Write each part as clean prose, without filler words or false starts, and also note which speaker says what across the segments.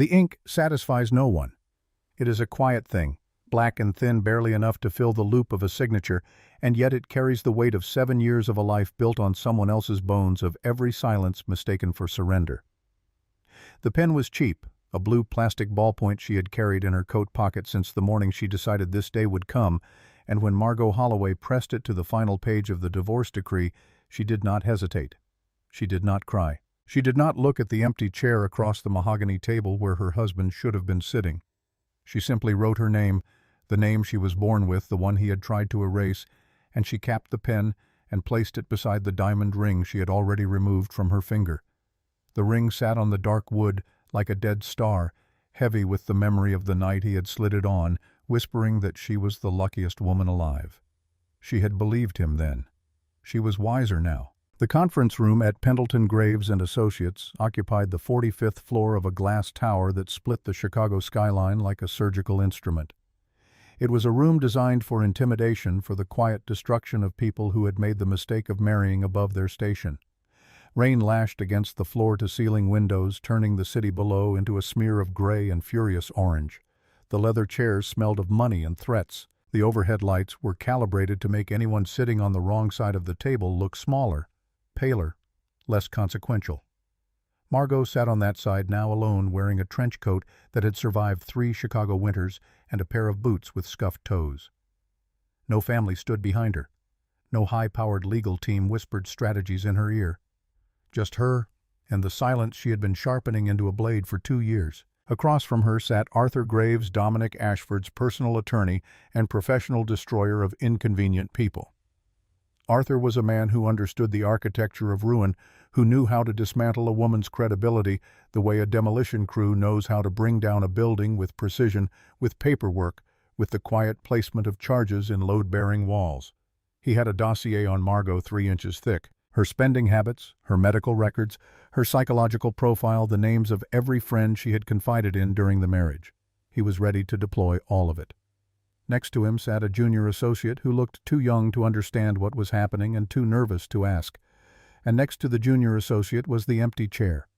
Speaker 1: The ink satisfies no one. It is a quiet thing, black and thin, barely enough to fill the loop of a signature, and yet it carries the weight of 7 years of a life built on someone else's bones, of every silence mistaken for surrender. The pen was cheap, a blue plastic ballpoint she had carried in her coat pocket since the morning she decided this day would come, and when Margaux Holloway pressed it to the final page of the divorce decree, she did not hesitate. She did not cry. She did not look at the empty chair across the mahogany table where her husband should have been sitting. She simply wrote her name, the name she was born with, the one he had tried to erase, and she capped the pen and placed it beside the diamond ring she had already removed from her finger. The ring sat on the dark wood like a dead star, heavy with the memory of the night he had slid it on, whispering that she was the luckiest woman alive. She had believed him then. She was wiser now. The conference room at Pendleton Graves and Associates occupied the 45th floor of a glass tower that split the Chicago skyline like a surgical instrument. It was a room designed for intimidation, for the quiet destruction of people who had made the mistake of marrying above their station. Rain lashed against the floor-to-ceiling windows, turning the city below into a smear of gray and furious orange. The leather chairs smelled of money and threats. The overhead lights were calibrated to make anyone sitting on the wrong side of the table look smaller, paler, less consequential. Margaux sat on that side now alone, wearing a trench coat that had survived 3 Chicago winters and a pair of boots with scuffed toes. No family stood behind her. No high-powered legal team whispered strategies in her ear. Just her and the silence she had been sharpening into a blade for 2 years. Across from her sat Arthur Graves, Dominic Ashford's personal attorney and professional destroyer of inconvenient people. Arthur was a man who understood the architecture of ruin, who knew how to dismantle a woman's credibility the way a demolition crew knows how to bring down a building, with precision, with paperwork, with the quiet placement of charges in load-bearing walls. He had a dossier on Margaux 3 inches thick. Her spending habits, her medical records, her psychological profile, the names of every friend she had confided in during the marriage. He was ready to deploy all of it. Next to him sat a junior associate who looked too young to understand what was happening and too nervous to ask. And next to the junior associate was the empty chair.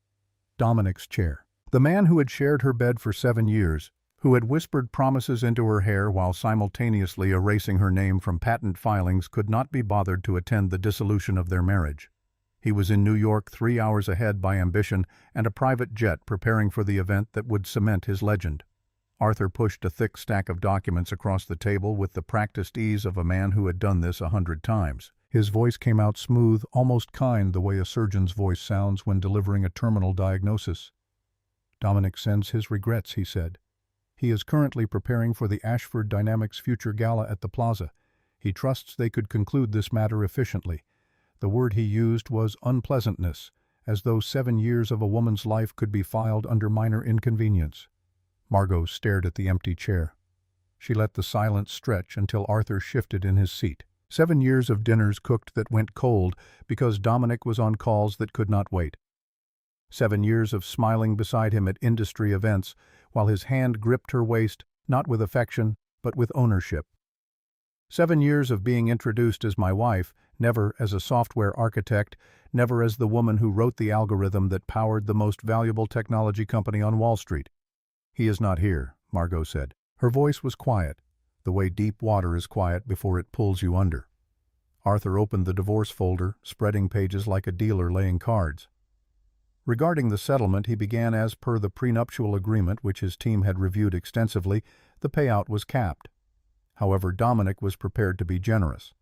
Speaker 1: Dominic's chair. The man who had shared her bed for 7 years, who had whispered promises into her hair while simultaneously erasing her name from patent filings, could not be bothered to attend the dissolution of their marriage. He was in New York 3 hours ahead by ambition and a private jet, preparing for the event that would cement his legend. Arthur pushed a thick stack of documents across the table with the practiced ease of a man who had done this 100 times. His voice came out smooth, almost kind, the way a surgeon's voice sounds when delivering a terminal diagnosis. "Dominic sends his regrets," he said. "He is currently preparing for the Ashford Dynamics Future Gala at the Plaza. He trusts they could conclude this matter efficiently." The word he used was unpleasantness, as though 7 years of a woman's life could be filed under minor inconvenience. Margaux stared at the empty chair. She let the silence stretch until Arthur shifted in his seat. 7 years of dinners cooked that went cold because Dominic was on calls that could not wait. 7 years of smiling beside him at industry events while his hand gripped her waist, not with affection, but with ownership. 7 years of being introduced as my wife, never as a software architect, never as the woman who wrote the algorithm that powered the most valuable technology company on Wall Street. "He is not here," Margaux said. Her voice was quiet, the way deep water is quiet before it pulls you under. Arthur opened the divorce folder, spreading pages like a dealer laying cards. Regarding the settlement, he began, as per the prenuptial agreement which his team had reviewed extensively, the payout was capped. However, Dominic was prepared to be generous.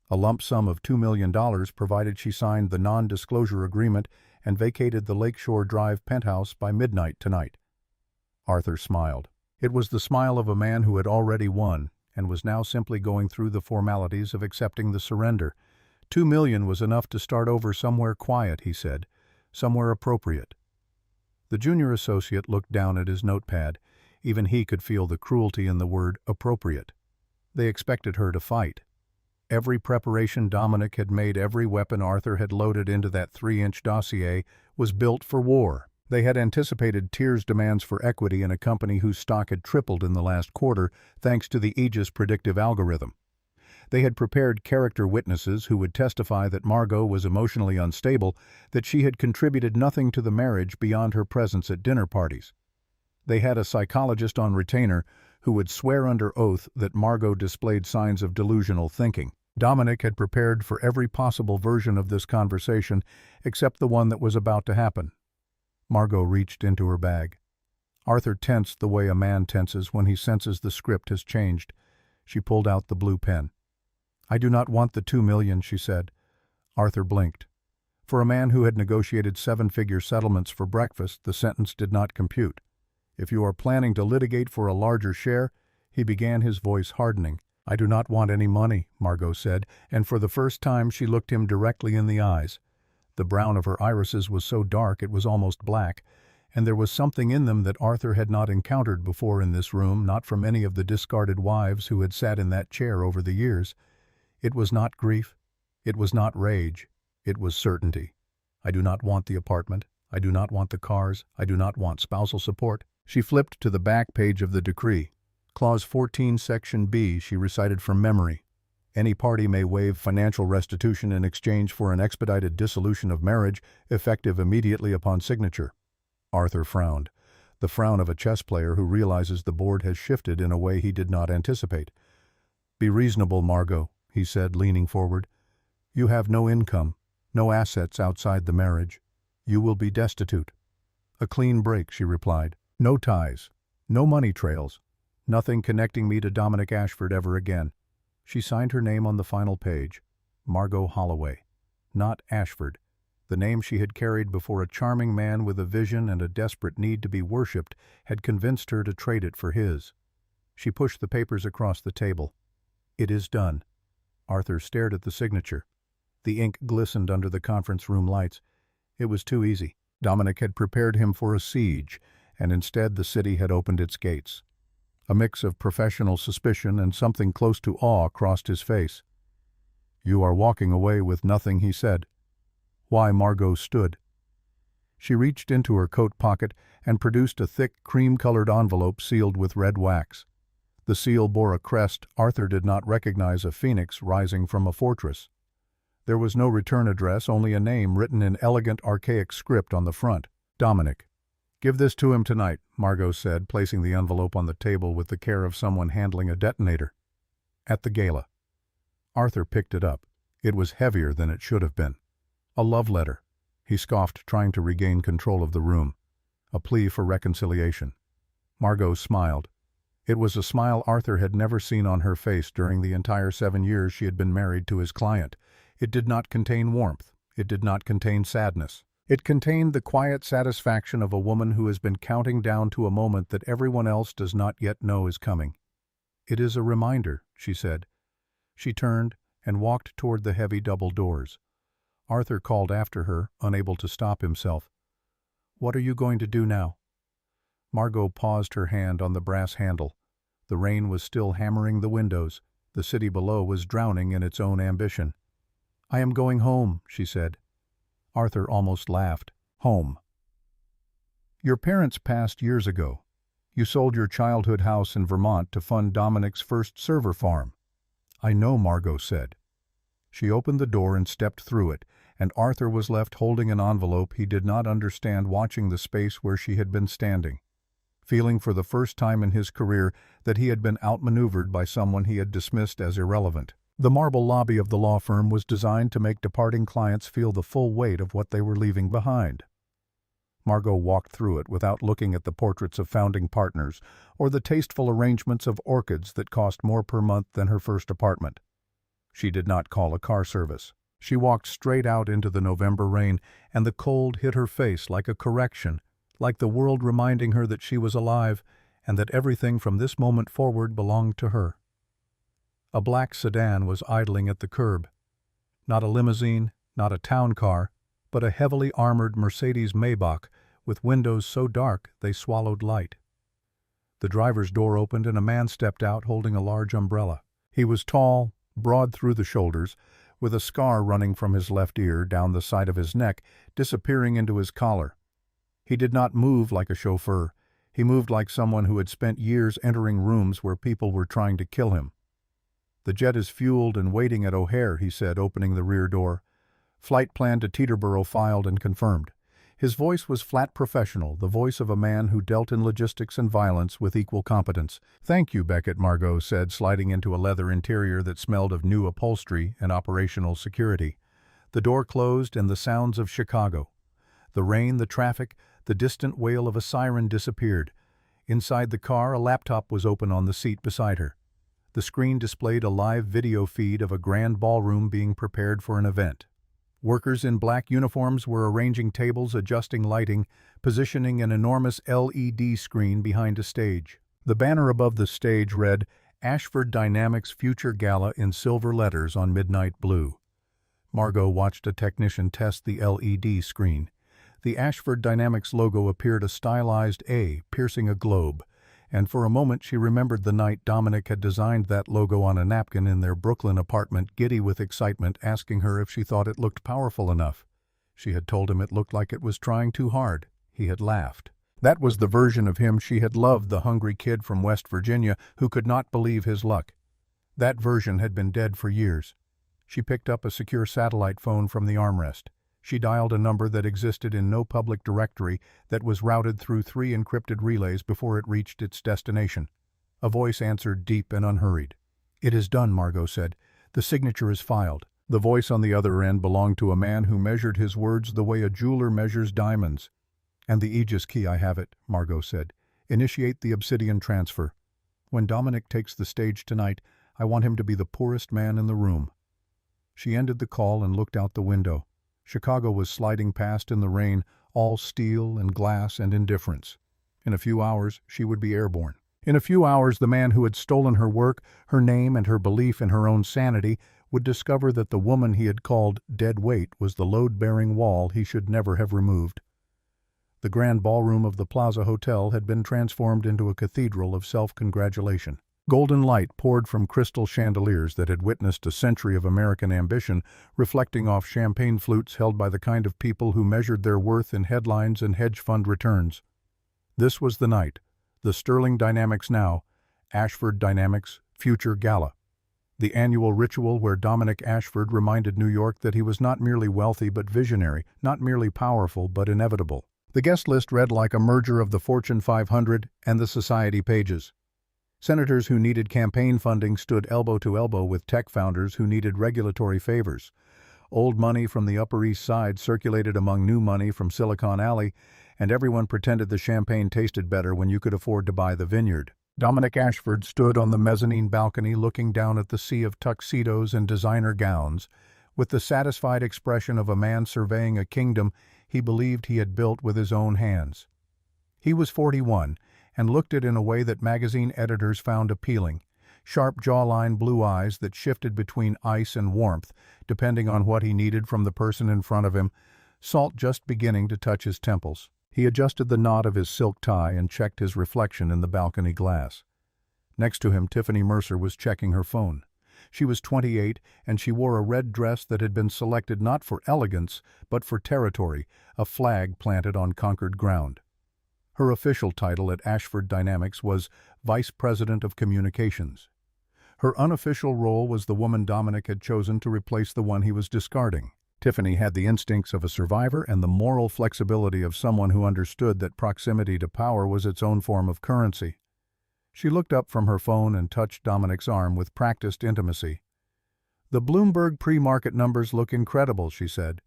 Speaker 1: A lump sum of $2 million provided she signed the non-disclosure agreement and vacated the Lakeshore Drive penthouse by midnight tonight. Arthur smiled. It was the smile of a man who had already won and was now simply going through the formalities of accepting the surrender. $2 million was enough to start over somewhere quiet, he said, somewhere appropriate. The junior associate looked down at his notepad. Even he could feel the cruelty in the word appropriate. They expected her to fight. Every preparation Dominic had made, every weapon Arthur had loaded into that 3-inch dossier was built for war. They had anticipated Tier's demands for equity in a company whose stock had tripled in the last quarter thanks to the Aegis predictive algorithm. They had prepared character witnesses who would testify that Margaux was emotionally unstable, that she had contributed nothing to the marriage beyond her presence at dinner parties. They had a psychologist on retainer who would swear under oath that Margaux displayed signs of delusional thinking. Dominic had prepared for every possible version of this conversation except the one that was about to happen. Margaux reached into her bag. Arthur tensed the way a man tenses when he senses the script has changed. She pulled out the blue pen. "I do not want the 2 million," she said. Arthur blinked. For a man who had negotiated 7-figure settlements for breakfast, the sentence did not compute. "If you are planning to litigate for a larger share," he began, his voice hardening. "I do not want any money," Margaux said, and for the first time she looked him directly in the eyes. The brown of her irises was so dark it was almost black, and there was something in them that Arthur had not encountered before in this room, not from any of the discarded wives who had sat in that chair over the years. It was not grief. It was not rage. It was certainty. "I do not want the apartment. I do not want the cars. I do not want spousal support." She flipped to the back page of the decree. Clause 14, Section B, she recited from memory. "Any party may waive financial restitution in exchange for an expedited dissolution of marriage, effective immediately upon signature." Arthur frowned, the frown of a chess player who realizes the board has shifted in a way he did not anticipate. "Be reasonable, Margaux," he said, leaning forward. "You have no income, no assets outside the marriage. You will be destitute." "A clean break," she replied. "No ties, no money trails, nothing connecting me to Dominic Ashford ever again." She signed her name on the final page, Margaux Holloway, not Ashford. The name she had carried before a charming man with a vision and a desperate need to be worshipped had convinced her to trade it for his. She pushed the papers across the table. "It is done." Arthur stared at the signature. The ink glistened under the conference room lights. It was too easy. Dominic had prepared him for a siege, and instead the city had opened its gates. A mix of professional suspicion and something close to awe crossed his face. "You are walking away with nothing," he said. Why, Margaux stood. She reached into her coat pocket and produced a thick, cream-colored envelope sealed with red wax. The seal bore a crest Arthur did not recognize, a phoenix rising from a fortress. There was no return address, only a name written in elegant, archaic script on the front. "Dominic." "Give this to him tonight," Margaux said, placing the envelope on the table with the care of someone handling a detonator. "At the gala." Arthur picked it up. It was heavier than it should have been. A love letter. He scoffed, trying to regain control of the room. A plea for reconciliation. Margaux smiled. It was a smile Arthur had never seen on her face during the entire 7 years she had been married to his client. It did not contain warmth. It did not contain sadness. It contained the quiet satisfaction of a woman who has been counting down to a moment that everyone else does not yet know is coming. "It is a reminder," she said. She turned and walked toward the heavy double doors. Arthur called after her, unable to stop himself. "What are you going to do now?" Margaux paused, her hand on the brass handle. The rain was still hammering the windows. The city below was drowning in its own ambition. "I am going home," she said. Arthur almost laughed. "Home." "Your parents passed years ago. You sold your childhood house in Vermont to fund Dominic's first server farm." "I know," Margaux said. She opened the door and stepped through it, and Arthur was left holding an envelope he did not understand, watching the space where she had been standing, feeling for the first time in his career that he had been outmaneuvered by someone he had dismissed as irrelevant. The marble lobby of the law firm was designed to make departing clients feel the full weight of what they were leaving behind. Margaux walked through it without looking at the portraits of founding partners or the tasteful arrangements of orchids that cost more per month than her first apartment. She did not call a car service. She walked straight out into the November rain, and the cold hit her face like a correction, like the world reminding her that she was alive and that everything from this moment forward belonged to her. A black sedan was idling at the curb. Not a limousine, not a town car, but a heavily armored Mercedes Maybach with windows so dark they swallowed light. The driver's door opened and a man stepped out holding a large umbrella. He was tall, broad through the shoulders, with a scar running from his left ear down the side of his neck, disappearing into his collar. He did not move like a chauffeur. He moved like someone who had spent years entering rooms where people were trying to kill him. "The jet is fueled and waiting at O'Hare," he said, opening the rear door. "Flight plan to Teterboro filed and confirmed. His voice was flat professional, the voice of a man who dealt in logistics and violence with equal competence. "Thank you, Beckett," Margaux said, sliding into a leather interior that smelled of new upholstery and operational security. The door closed and the sounds of Chicago. The rain, the traffic, the distant wail of a siren disappeared. Inside the car, a laptop was open on the seat beside her. The screen displayed a live video feed of a grand ballroom being prepared for an event. Workers in black uniforms were arranging tables, adjusting lighting, positioning an enormous LED screen behind a stage. The banner above the stage read, "Ashford Dynamics Future Gala" in silver letters on midnight blue. Margaux watched a technician test the LED screen. The Ashford Dynamics logo appeared a stylized A, piercing a globe, and for a moment she remembered the night Dominic had designed that logo on a napkin in their Brooklyn apartment, giddy with excitement, asking her if she thought it looked powerful enough. She had told him it looked like it was trying too hard. He had laughed. That was the version of him she had loved, the hungry kid from West Virginia who could not believe his luck. That version had been dead for years. She picked up a secure satellite phone from the armrest. She dialed a number that existed in no public directory that was routed through 3 encrypted relays before it reached its destination. A voice answered, deep and unhurried. "It is done," Margaux said. "The signature is filed." The voice on the other end belonged to a man who measured his words the way a jeweler measures diamonds. "And the Aegis key, I have it," Margaux said. "Initiate the obsidian transfer. When Dominic takes the stage tonight, I want him to be the poorest man in the room." She ended the call and looked out the window. Chicago was sliding past in the rain, all steel and glass and indifference. In a few hours, she would be airborne. In a few hours, the man who had stolen her work, her name, and her belief in her own sanity would discover that the woman he had called dead weight was the load-bearing wall he should never have removed. The grand ballroom of the Plaza Hotel had been transformed into a cathedral of self-congratulation. Golden light poured from crystal chandeliers that had witnessed a century of American ambition, reflecting off champagne flutes held by the kind of people who measured their worth in headlines and hedge fund returns. This was the night, the Sterling Dynamics Now, Ashford Dynamics Future Gala. The annual ritual where Dominic Ashford reminded New York that he was not merely wealthy but visionary, not merely powerful but inevitable. The guest list read like a merger of the Fortune 500 and the Society pages. Senators who needed campaign funding stood elbow to elbow with tech founders who needed regulatory favors. Old money from the Upper East Side circulated among new money from Silicon Alley, and everyone pretended the champagne tasted better when you could afford to buy the vineyard. Dominic Ashford stood on the mezzanine balcony looking down at the sea of tuxedos and designer gowns, with the satisfied expression of a man surveying a kingdom he believed he had built with his own hands. He was 41, and looked it in a way that magazine editors found appealing. Sharp jawline, blue eyes that shifted between ice and warmth, depending on what he needed from the person in front of him, salt just beginning to touch his temples. He adjusted the knot of his silk tie and checked his reflection in the balcony glass. Next to him, Tiffany Mercer was checking her phone. She was 28, and she wore a red dress that had been selected not for elegance, but for territory, a flag planted on conquered ground. Her official title at Ashford Dynamics was Vice President of Communications. Her unofficial role was the woman Dominic had chosen to replace the one he was discarding. Tiffany had the instincts of a survivor and the moral flexibility of someone who understood that proximity to power was its own form of currency. She looked up from her phone and touched Dominic's arm with practiced intimacy. "The Bloomberg pre-market numbers look incredible," she said.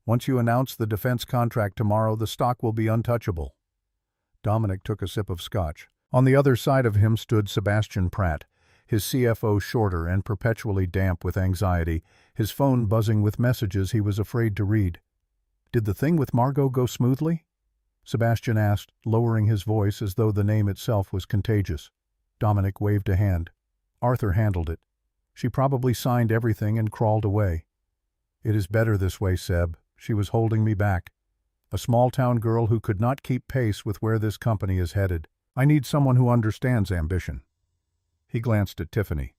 Speaker 1: "Once you announce the defense contract tomorrow, the stock will be untouchable." Dominic took a sip of scotch. On the other side of him stood Sebastian Pratt, his CFO shorter and perpetually damp with anxiety, his phone buzzing with messages he was afraid to read. "Did the thing with Margaux go smoothly?" Sebastian asked, lowering his voice as though the name itself was contagious. Dominic waved a hand. "Arthur handled it. She probably signed everything and crawled away." "It is better this way, Seb. She was holding me back. A small-town girl who could not keep pace with where this company is headed. I need someone who understands ambition." He glanced at Tiffany.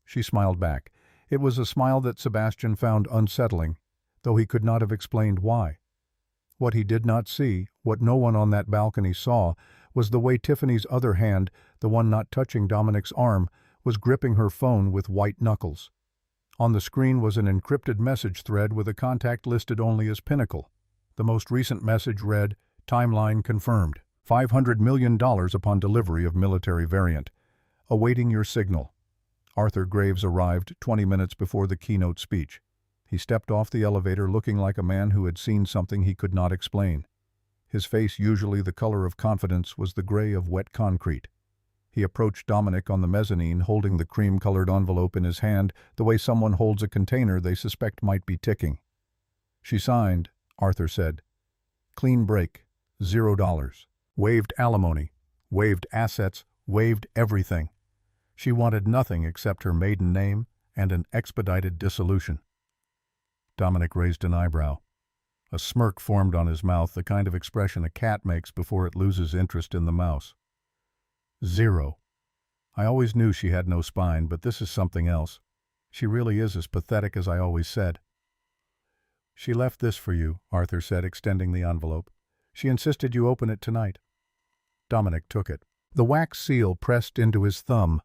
Speaker 1: She smiled back. It was a smile that Sebastian found unsettling, though he could not have explained why. What he did not see, what no one on that balcony saw, was the way Tiffany's other hand, the one not touching Dominic's arm, was gripping her phone with white knuckles. On the screen was an encrypted message thread with a contact listed only as Pinnacle. The most recent message read, "Timeline confirmed. $500 million upon delivery of military variant. Awaiting your signal." Arthur Graves arrived 20 minutes before the keynote speech. He stepped off the elevator looking like a man who had seen something he could not explain. His face, usually the color of confidence, was the gray of wet concrete. He approached Dominic on the mezzanine, holding the cream-colored envelope in his hand, the way someone holds a container they suspect might be ticking. "She signed," Arthur said. "Clean break. $0. Waived alimony. Waived assets. Waived everything. She wanted nothing except her maiden name and an expedited dissolution." Dominic raised an eyebrow. A smirk formed on his mouth, the kind of expression a cat makes before it loses interest in the mouse. "0. I always knew she had no spine, but this is something else. She really is as pathetic as I always said." "She left this for you," Arthur said, extending the envelope. "She insisted you open it tonight." Dominic took it. The wax seal pressed into his thumb.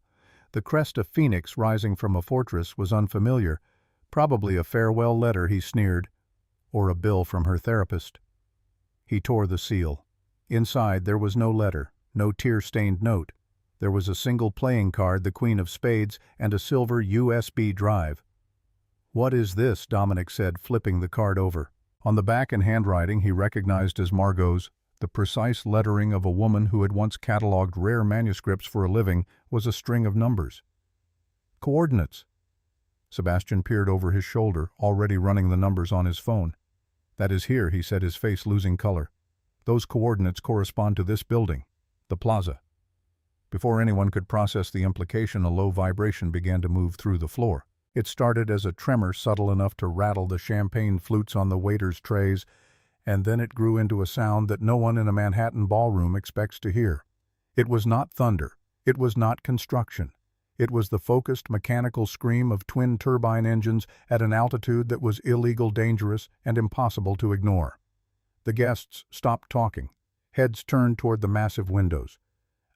Speaker 1: The crest of phoenix rising from a fortress was unfamiliar. Probably a farewell letter, he sneered, or a bill from her therapist. He tore the seal. Inside there was no letter, no tear-stained note. There was a single playing card, the Queen of Spades, and a silver USB drive. "What is this?" Dominic said, flipping the card over. On the back, in handwriting he recognized as Margaux's, the precise lettering of a woman who had once catalogued rare manuscripts for a living, was a string of numbers. "Coordinates." Sebastian peered over his shoulder, already running the numbers on his phone. "That is here," he said, his face losing color. "Those coordinates correspond to this building, the plaza." Before anyone could process the implication, a low vibration began to move through the floor. It started as a tremor subtle enough to rattle the champagne flutes on the waiters' trays, and then it grew into a sound that no one in a Manhattan ballroom expects to hear. It was not thunder. It was not construction. It was the focused mechanical scream of twin turbine engines at an altitude that was illegal, dangerous, and impossible to ignore. The guests stopped talking. Heads turned toward the massive windows.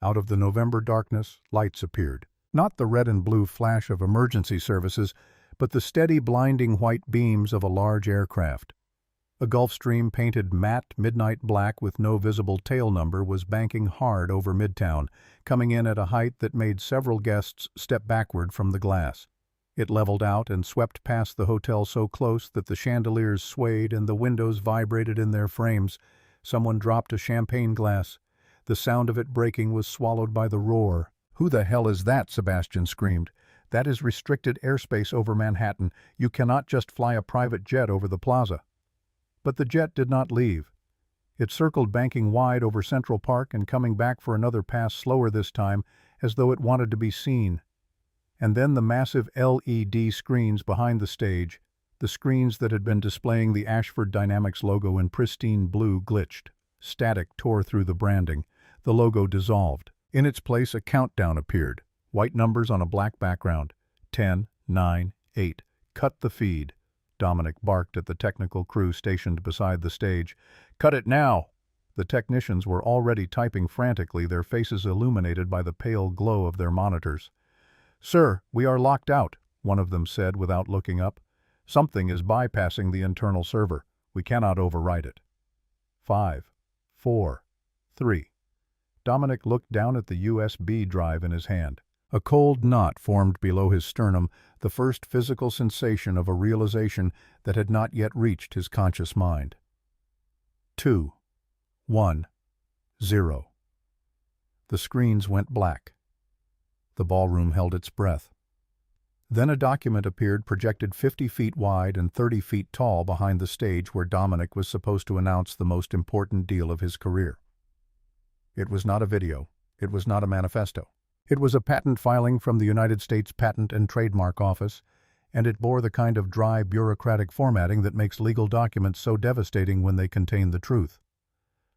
Speaker 1: Out of the November darkness, lights appeared. Not the red and blue flash of emergency services, but the steady, blinding white beams of a large aircraft. A Gulfstream painted matte midnight black with no visible tail number was banking hard over Midtown, coming in at a height that made several guests step backward from the glass. It leveled out and swept past the hotel so close that the chandeliers swayed and the windows vibrated in their frames. Someone dropped a champagne glass. The sound of it breaking was swallowed by the roar. "Who the hell is that?" Sebastian screamed. "That is restricted airspace over Manhattan. You cannot just fly a private jet over the plaza." But the jet did not leave. It circled, banking wide over Central Park and coming back for another pass, slower this time, as though it wanted to be seen. And then the massive LED screens behind the stage, the screens that had been displaying the Ashford Dynamics logo in pristine blue, glitched. Static tore through the branding. The logo dissolved. In its place, a countdown appeared. White numbers on a black background. 10, 9, 8. "Cut the feed." Dominic barked at the technical crew stationed beside the stage. "Cut it now!" The technicians were already typing frantically, their faces illuminated by the pale glow of their monitors. "Sir, we are locked out," one of them said without looking up. "Something is bypassing the internal server. We cannot override it." 5, 4, 3. Dominic looked down at the USB drive in his hand. A cold knot formed below his sternum, the first physical sensation of a realization that had not yet reached his conscious mind. 2, 1, 0. The screens went black. The ballroom held its breath. Then a document appeared, projected 50 feet wide and 30 feet tall behind the stage where Dominic was supposed to announce the most important deal of his career. It was not a video. It was not a manifesto. It was a patent filing from the United States Patent and Trademark Office, and it bore the kind of dry, bureaucratic formatting that makes legal documents so devastating when they contain the truth.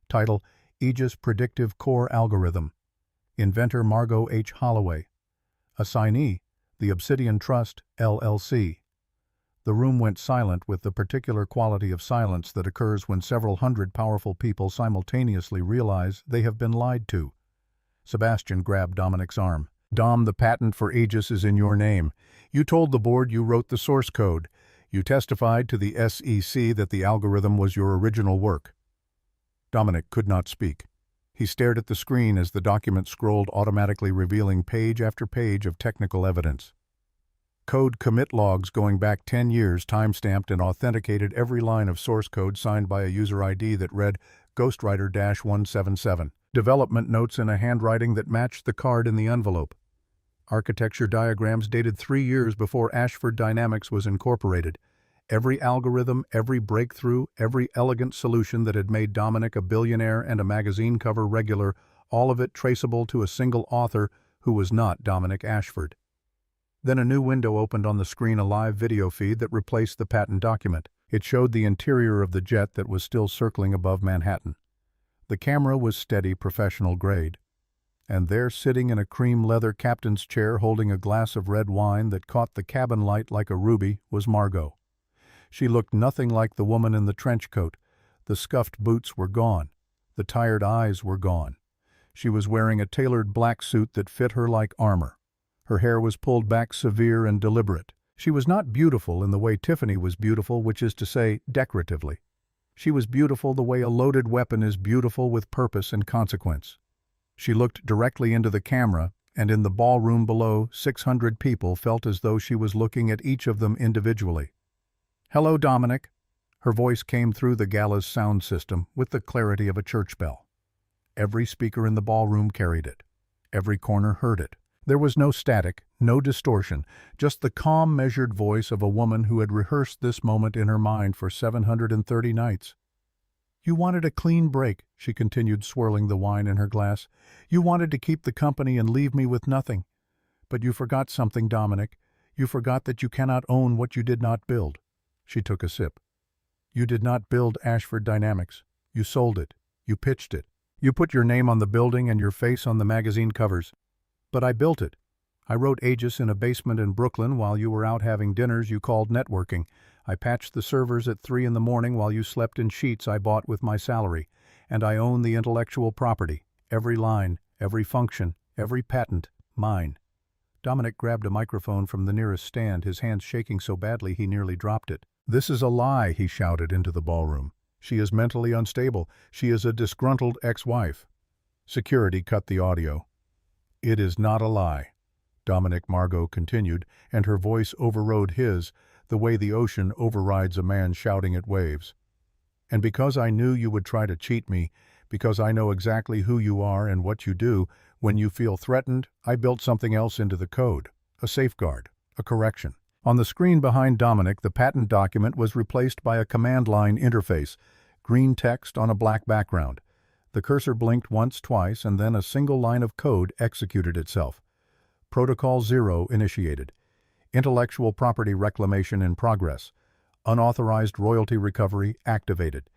Speaker 1: Title: Aegis Predictive Core Algorithm. Inventor Margaux H. Holloway. Assignee: the Obsidian Trust, LLC. The room went silent with the particular quality of silence that occurs when several hundred powerful people simultaneously realize they have been lied to. Sebastian grabbed Dominic's arm. "Dom, the patent for Aegis is in your name. You told the board you wrote the source code. You testified to the SEC that the algorithm was your original work. Dominic could not speak. He stared at the screen as the document scrolled, automatically revealing page after page of technical evidence. Code commit logs going back 10 years, timestamped and authenticated every line of source code signed by a user ID that read Ghostwriter-177. Development notes in a handwriting that matched the card in the envelope. Architecture diagrams dated 3 years before Ashford Dynamics was incorporated. Every algorithm, every breakthrough, every elegant solution that had made Dominic a billionaire and a magazine cover regular, all of it traceable to a single author who was not Dominic Ashford. Then a new window opened on the screen, a live video feed that replaced the patent document. It showed the interior of the jet that was still circling above Manhattan. The camera was steady, professional grade. And there, sitting in a cream leather captain's chair holding a glass of red wine that caught the cabin light like a ruby, was Margaux. She looked nothing like the woman in the trench coat. The scuffed boots were gone. The tired eyes were gone. She was wearing a tailored black suit that fit her like armor. Her hair was pulled back, severe and deliberate. She was not beautiful in the way Tiffany was beautiful, which is to say, decoratively. She was beautiful the way a loaded weapon is beautiful, with purpose and consequence. She looked directly into the camera, and in the ballroom below, 600 people felt as though she was looking at each of them individually. "Hello, Dominic." Her voice came through the gala's sound system with the clarity of a church bell. Every speaker in the ballroom carried it. Every corner heard it. There was no static, no distortion, just the calm, measured voice of a woman who had rehearsed this moment in her mind for 730 nights. "You wanted a clean break," she continued, swirling the wine in her glass. "You wanted to keep the company and leave me with nothing. But you forgot something, Dominic. You forgot that you cannot own what you did not build." She took a sip. "You did not build Ashford Dynamics. You sold it. You pitched it. You put your name on the building and your face on the magazine covers. But I built it. I wrote Aegis in a basement in Brooklyn while you were out having dinners you called networking. I patched the servers at 3 in the morning while you slept in sheets I bought with my salary. And I own the intellectual property. Every line, every function, every patent, mine." Dominic grabbed a microphone from the nearest stand, his hands shaking so badly he nearly dropped it. "This is a lie," he shouted into the ballroom. "She is mentally unstable. She is a disgruntled ex-wife." Security cut the audio. "It is not a lie," Dominic Margaux continued, and her voice overrode his, the way the ocean overrides a man shouting at waves. "And because I knew you would try to cheat me, because I know exactly who you are and what you do, when you feel threatened, I built something else into the code, a safeguard, a correction." On the screen behind Dominic, the patent document was replaced by a command line interface, green text on a black background. The cursor blinked once, twice, and then a single line of code executed itself. Protocol 0 initiated. Intellectual property reclamation in progress. Unauthorized royalty recovery activated.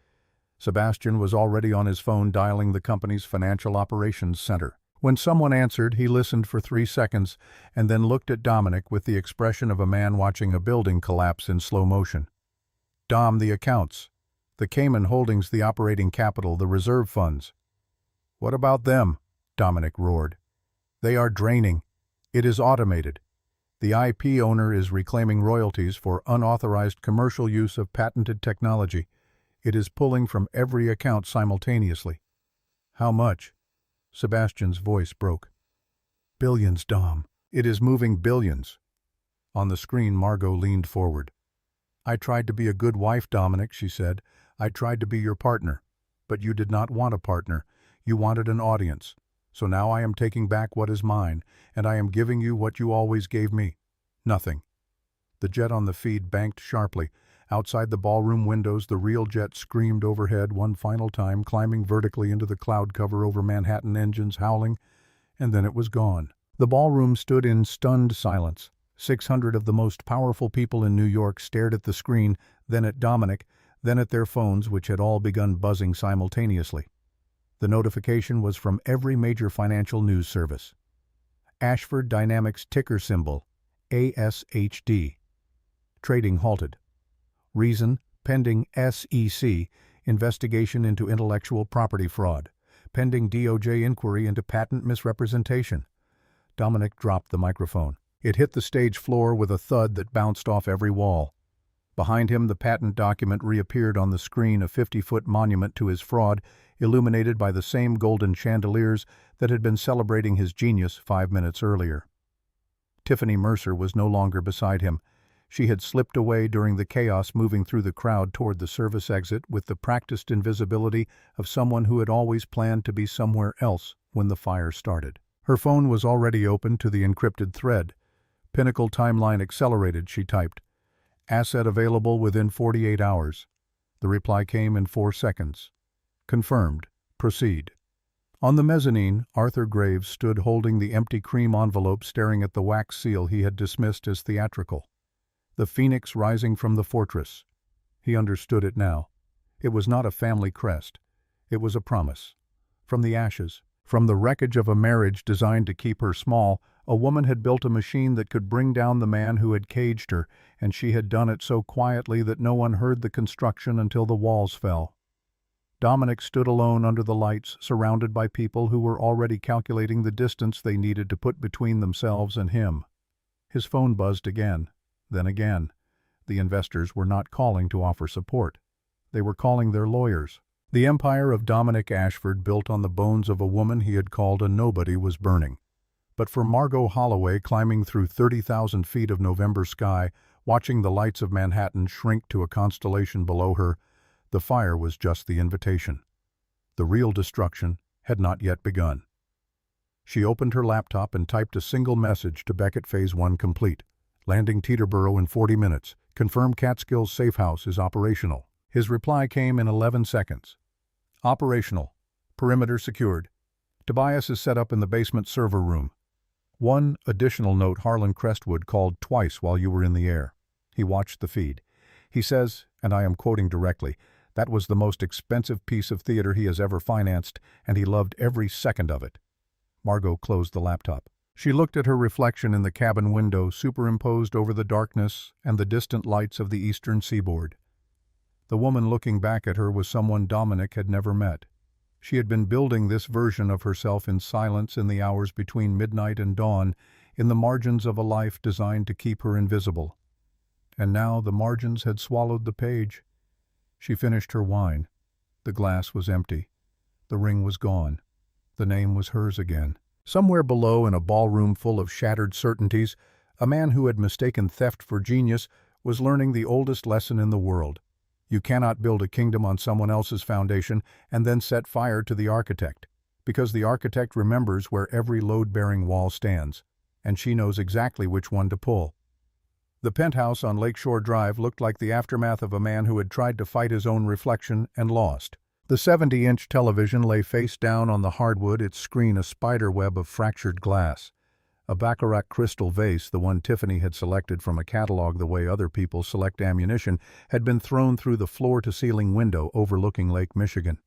Speaker 1: Sebastian was already on his phone dialing the company's financial operations center. When someone answered, he listened for 3 seconds and then looked at Dominic with the expression of a man watching a building collapse in slow motion. "Dom, the accounts. The Cayman Holdings, the operating capital, the reserve funds." "What about them?" Dominic roared. "They are draining. It is automated. The IP owner is reclaiming royalties for unauthorized commercial use of patented technology. It is pulling from every account simultaneously." "How much?" Sebastian's voice broke. "Billions, Dom. It is moving billions." On the screen, Margaux leaned forward. "I tried to be a good wife, Dominic," she said. "I tried to be your partner. But you did not want a partner. You wanted an audience. So now I am taking back what is mine, and I am giving you what you always gave me. Nothing." The jet on the feed banked sharply. Outside the ballroom windows, the real jet screamed overhead one final time, climbing vertically into the cloud cover over Manhattan, engines howling, and then it was gone. The ballroom stood in stunned silence. 600 of the most powerful people in New York stared at the screen, then at Dominic, then at their phones, which had all begun buzzing simultaneously. The notification was from every major financial news service. Ashford Dynamics ticker symbol, ASHD. Trading halted. Reason, pending SEC investigation into intellectual property fraud. Pending DOJ inquiry into patent misrepresentation. Dominic dropped the microphone. It hit the stage floor with a thud that bounced off every wall. Behind him, the patent document reappeared on the screen, a 50-foot monument to his fraud, illuminated by the same golden chandeliers that had been celebrating his genius 5 minutes earlier. Tiffany Mercer was no longer beside him. She had slipped away during the chaos, moving through the crowd toward the service exit with the practiced invisibility of someone who had always planned to be somewhere else when the fire started. Her phone was already open to the encrypted thread. "Pinnacle timeline accelerated," she typed. "Asset available within 48 hours. The reply came in 4 seconds. "Confirmed. Proceed." On the mezzanine, Arthur Graves stood holding the empty cream envelope, staring at the wax seal he had dismissed as theatrical. The phoenix rising from the fortress. He understood it now. It was not a family crest. It was a promise. From the ashes, from the wreckage of a marriage designed to keep her small, a woman had built a machine that could bring down the man who had caged her, and she had done it so quietly that no one heard the construction until the walls fell. Dominic stood alone under the lights, surrounded by people who were already calculating the distance they needed to put between themselves and him. His phone buzzed again, then again. The investors were not calling to offer support. They were calling their lawyers. The empire of Dominic Ashford, built on the bones of a woman he had called a nobody, was burning. But for Margaux Holloway, climbing through 30,000 feet of November sky, watching the lights of Manhattan shrink to a constellation below her, the fire was just the invitation. The real destruction had not yet begun. She opened her laptop and typed a single message to Beckett. "Phase 1 complete. Landing Teterboro in 40 minutes. Confirm Catskills safe house is operational." His reply came in 11 seconds. "Operational. Perimeter secured. Tobias is set up in the basement server room. One additional note: Harlan Crestwood called twice while you were in the air." He watched the feed. "He says, and I am quoting directly, that was the most expensive piece of theater he has ever financed, and he loved every second of it." Margaux closed the laptop. She looked at her reflection in the cabin window, superimposed over the darkness and the distant lights of the eastern seaboard. The woman looking back at her was someone Dominic had never met. She had been building this version of herself in silence in the hours between midnight and dawn, in the margins of a life designed to keep her invisible. And now the margins had swallowed the page. She finished her wine. The glass was empty. The ring was gone. The name was hers again. Somewhere below, in a ballroom full of shattered certainties, a man who had mistaken theft for genius was learning the oldest lesson in the world. You cannot build a kingdom on someone else's foundation and then set fire to the architect, because the architect remembers where every load-bearing wall stands, and she knows exactly which one to pull. The penthouse on Lakeshore Drive looked like the aftermath of a man who had tried to fight his own reflection and lost. The 70-inch television lay face down on the hardwood, its screen a spider web of fractured glass. A baccarat crystal vase, the one Tiffany had selected from a catalog the way other people select ammunition, had been thrown through the floor-to-ceiling window overlooking Lake Michigan.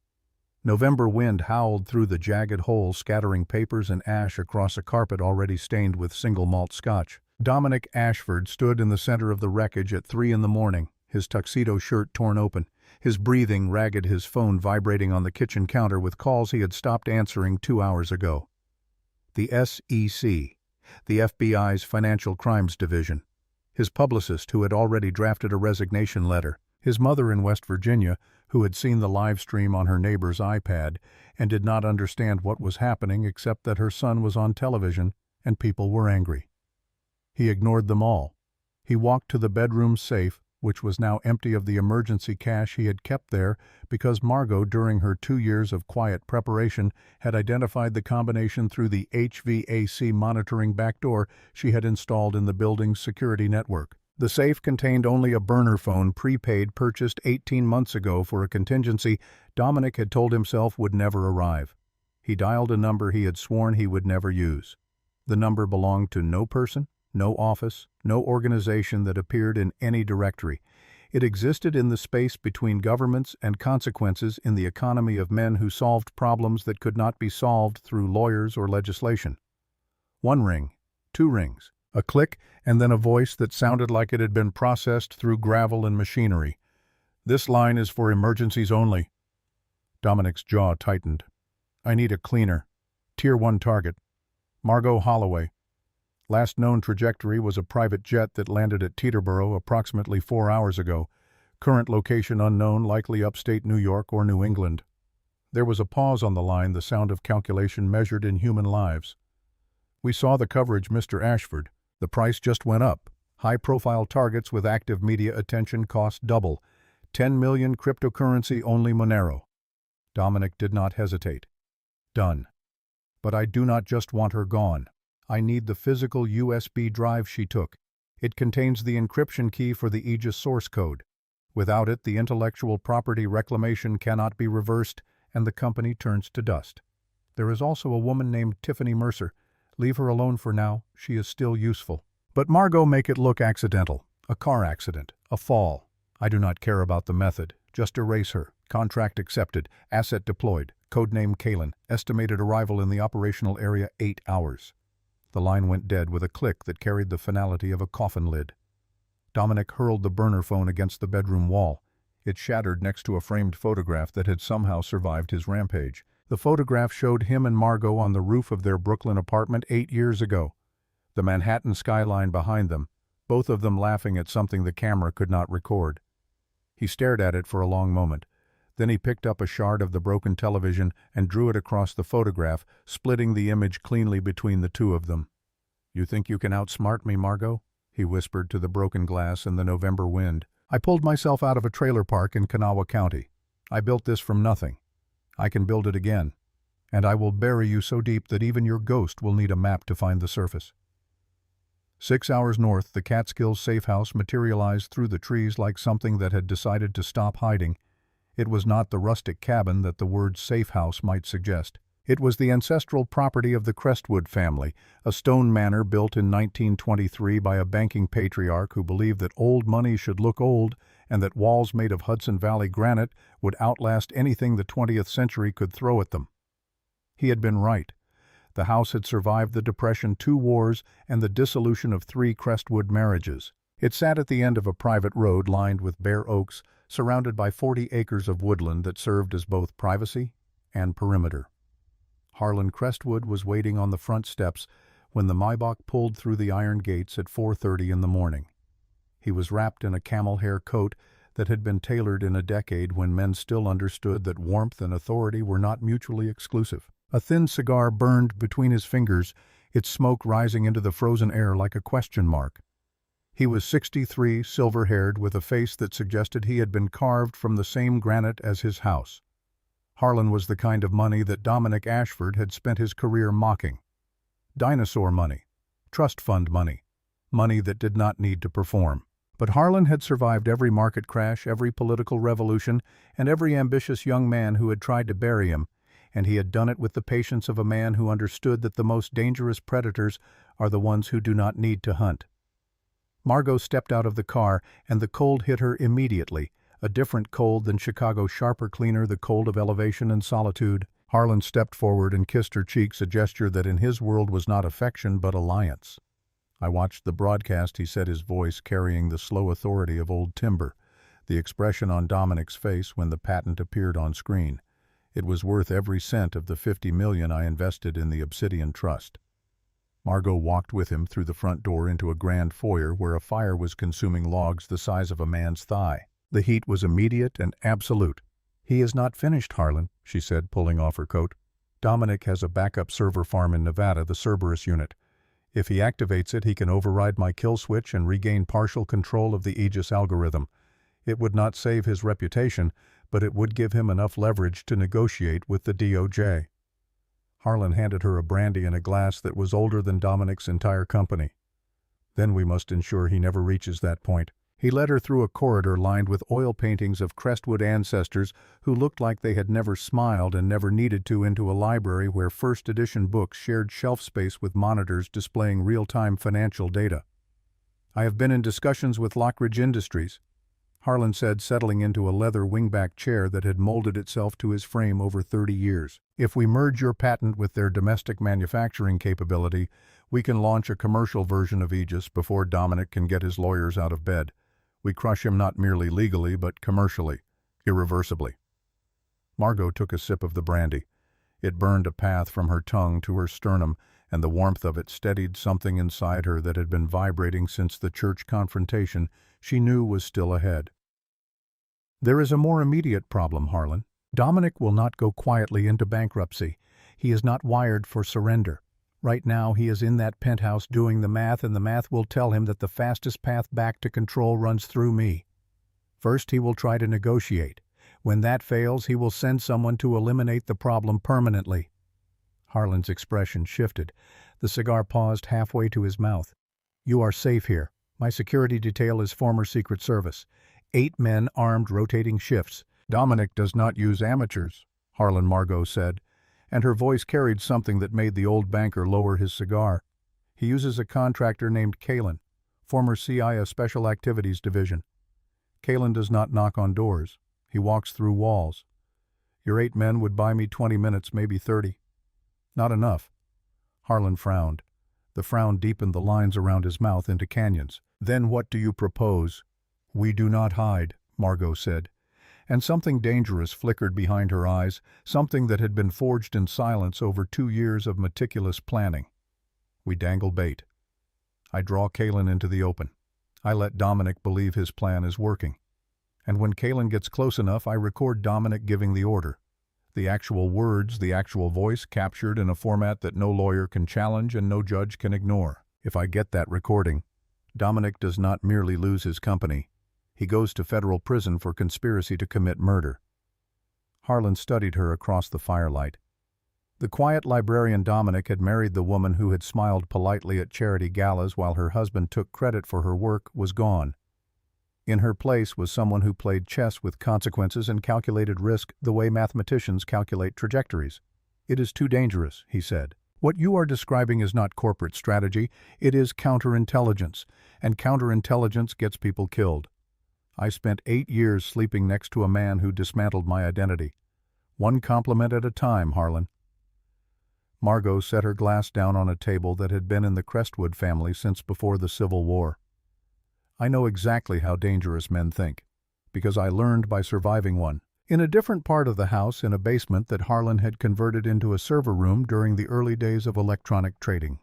Speaker 1: November wind howled through the jagged hole, scattering papers and ash across a carpet already stained with single malt scotch. Dominic Ashford stood in the center of the wreckage at 3 a.m, his tuxedo shirt torn open, his breathing ragged, his phone vibrating on the kitchen counter with calls he had stopped answering 2 hours ago. The SEC, the FBI's Financial Crimes Division, his publicist who had already drafted a resignation letter, his mother in West Virginia who had seen the live stream on her neighbor's iPad and did not understand what was happening except that her son was on television and people were angry. He ignored them all. He walked to the bedroom safe, which was now empty of the emergency cash he had kept there because Margaux, during her 2 years of quiet preparation, had identified the combination through the HVAC monitoring backdoor she had installed in the building's security network. The safe contained only a burner phone, prepaid, purchased 18 months ago for a contingency Dominic had told himself would never arrive. He dialed a number he had sworn he would never use. The number belonged to no person, no office, no organization that appeared in any directory. It existed in the space between governments and consequences in the economy of men who solved problems that could not be solved through lawyers or legislation. 1 ring, 2 rings, a click, and then a voice that sounded like it had been processed through gravel and machinery. "This line is for emergencies only." Dominic's jaw tightened. "I need a cleaner. Tier 1 target. Margaux Holloway. Last known trajectory was a private jet that landed at Teterboro approximately 4 hours ago. Current location unknown, likely upstate New York or New England. There was a pause on the line, the sound of calculation measured in human lives. We saw the coverage, Mr. Ashford. The price just went up. High-profile targets with active media attention cost double. 10 million cryptocurrency-only Monero. Dominic did not hesitate. Done. But I do not just want her gone. I need the physical USB drive she took. It contains the encryption key for the Aegis source code. Without it, the intellectual property reclamation cannot be reversed, and the company turns to dust. There is also a woman named Tiffany Mercer. Leave her alone for now. She is still useful. But Margaux, make it look accidental. A car accident. A fall. I do not care about the method. Just erase her. Contract accepted. Asset deployed. Codename Kalen. Estimated arrival in the operational area 8 hours. The line went dead with a click that carried the finality of a coffin lid. Dominic hurled the burner phone against the bedroom wall. It shattered next to a framed photograph that had somehow survived his rampage. The photograph showed him and Margaux on the roof of their Brooklyn apartment 8 years ago. The Manhattan skyline behind them, both of them laughing at something the camera could not record. He stared at it for a long moment. Then he picked up a shard of the broken television and drew it across the photograph, splitting the image cleanly between the two of them. "You think you can outsmart me, Margaux?" he whispered to the broken glass in the November wind. "I pulled myself out of a trailer park in Kanawha County. I built this from nothing. I can build it again. And I will bury you so deep that even your ghost will need a map to find the surface." 6 hours north, the Catskills safe house materialized through the trees like something that had decided to stop hiding. It was not the rustic cabin that the word safe house might suggest. It was the ancestral property of the Crestwood family, a stone manor built in 1923 by a banking patriarch who believed that old money should look old and that walls made of Hudson Valley granite would outlast anything the 20th century could throw at them. He had been right. The house had survived the Depression, 2 wars, and the dissolution of 3 Crestwood marriages. It sat at the end of a private road lined with bare oaks, surrounded by 40 acres of woodland that served as both privacy and perimeter. Harlan Crestwood was waiting on the front steps when the Maybach pulled through the iron gates at 4:30 in the morning. He was wrapped in a camel hair coat that had been tailored in a decade when men still understood that warmth and authority were not mutually exclusive. A thin cigar burned between his fingers, its smoke rising into the frozen air like a question mark. He was 63, silver-haired, with a face that suggested he had been carved from the same granite as his house. Harlan was the kind of money that Dominic Ashford had spent his career mocking. Dinosaur money. Trust fund money. Money that did not need to perform. But Harlan had survived every market crash, every political revolution, and every ambitious young man who had tried to bury him, and he had done it with the patience of a man who understood that the most dangerous predators are the ones who do not need to hunt. Margaux stepped out of the car, and the cold hit her immediately, a different cold than Chicago's sharper, cleaner, the cold of elevation and solitude. Harlan stepped forward and kissed her cheeks, a gesture that in his world was not affection but alliance. "I watched the broadcast," he said, his voice carrying the slow authority of old timber, the expression on Dominic's face when the patent appeared on screen. "It was worth every cent of the $50 million I invested in the Obsidian Trust." Margaux walked with him through the front door into a grand foyer where a fire was consuming logs the size of a man's thigh. The heat was immediate and absolute. "He is not finished, Harlan," she said, pulling off her coat. "Dominic has a backup server farm in Nevada, the Cerberus unit. If he activates it, he can override my kill switch and regain partial control of the Aegis algorithm. It would not save his reputation, but it would give him enough leverage to negotiate with the DOJ. Harlan handed her a brandy in a glass that was older than Dominic's entire company. "Then we must ensure he never reaches that point." He led her through a corridor lined with oil paintings of Crestwood ancestors who looked like they had never smiled and never needed to, into a library where first-edition books shared shelf space with monitors displaying real-time financial data. "I have been in discussions with Lockridge Industries," Harlan said, settling into a leather wingback chair that had molded itself to his frame over 30 years. "If we merge your patent with their domestic manufacturing capability, we can launch a commercial version of Aegis before Dominic can get his lawyers out of bed. We crush him not merely legally, but commercially, irreversibly." Margaux took a sip of the brandy. It burned a path from her tongue to her sternum, and the warmth of it steadied something inside her that had been vibrating since the church confrontation she knew was still ahead. There is a more immediate problem, Harlan. Dominic will not go quietly into bankruptcy. He is not wired for surrender. Right now he is in that penthouse doing the math, and the math will tell him that the fastest path back to control runs through me. First he will try to negotiate. When that fails, he will send someone to eliminate the problem permanently. Harlan's expression shifted. The cigar paused halfway to his mouth. You are safe here. My security detail is former Secret Service. 8 men armed, rotating shifts. Dominic does not use amateurs, Harlan Margaux said, and her voice carried something that made the old banker lower his cigar. He uses a contractor named Kalen, former CIA Special Activities Division. Kalen does not knock on doors. He walks through walls. Your 8 men would buy me 20 minutes, maybe 30. Not enough. Harlan frowned. The frown deepened the lines around his mouth into canyons. Then what do you propose? We do not hide, Margaux said. And something dangerous flickered behind her eyes, something that had been forged in silence over 2 years of meticulous planning. We dangle bait. I draw Kalen into the open. I let Dominic believe his plan is working. And when Kalen gets close enough, I record Dominic giving the order. The actual words, the actual voice, captured in a format that no lawyer can challenge and no judge can ignore. If I get that recording, Dominic does not merely lose his company. He goes to federal prison for conspiracy to commit murder. Harlan studied her across the firelight. The quiet librarian Dominic had married the woman who had smiled politely at charity galas while her husband took credit for her work was gone. In her place was someone who played chess with consequences and calculated risk the way mathematicians calculate trajectories. It is too dangerous, he said. What you are describing is not corporate strategy, it is counterintelligence, and counterintelligence gets people killed. I spent 8 years sleeping next to a man who dismantled my identity. One compliment at a time, Harlan. Margaux set her glass down on a table that had been in the Crestwood family since before the Civil War. I know exactly how dangerous men think, because I learned by surviving one. In a different part of the house, in a basement that Harlan had converted into a server room during the early days of electronic trading.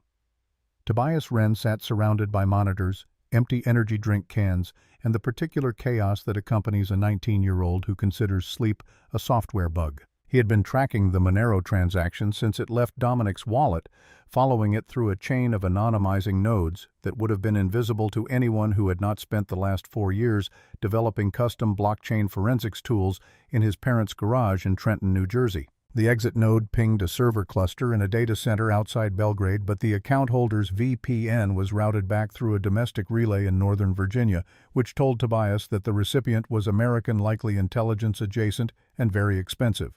Speaker 1: Tobias Wren sat surrounded by monitors, empty energy drink cans, and the particular chaos that accompanies a 19-year-old who considers sleep a software bug. He had been tracking the Monero transaction since it left Dominic's wallet, following it through a chain of anonymizing nodes that would have been invisible to anyone who had not spent the last 4 years developing custom blockchain forensics tools in his parents' garage in Trenton, New Jersey. The exit node pinged a server cluster in a data center outside Belgrade, but the account holder's VPN was routed back through a domestic relay in Northern Virginia, which told Tobias that the recipient was American, likely intelligence adjacent, and very expensive.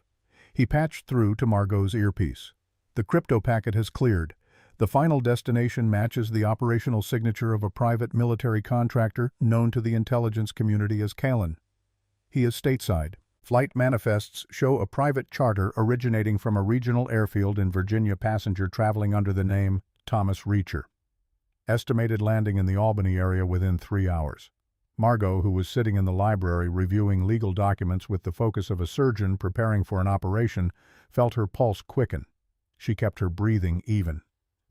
Speaker 1: He patched through to Margaux's earpiece. The crypto packet has cleared. The final destination matches the operational signature of a private military contractor known to the intelligence community as Kalen. He is stateside. Flight manifests show a private charter originating from a regional airfield in Virginia passenger traveling under the name Thomas Reacher. Estimated landing in the Albany area within 3 hours. Margaux, who was sitting in the library reviewing legal documents with the focus of a surgeon preparing for an operation, felt her pulse quicken. She kept her breathing even.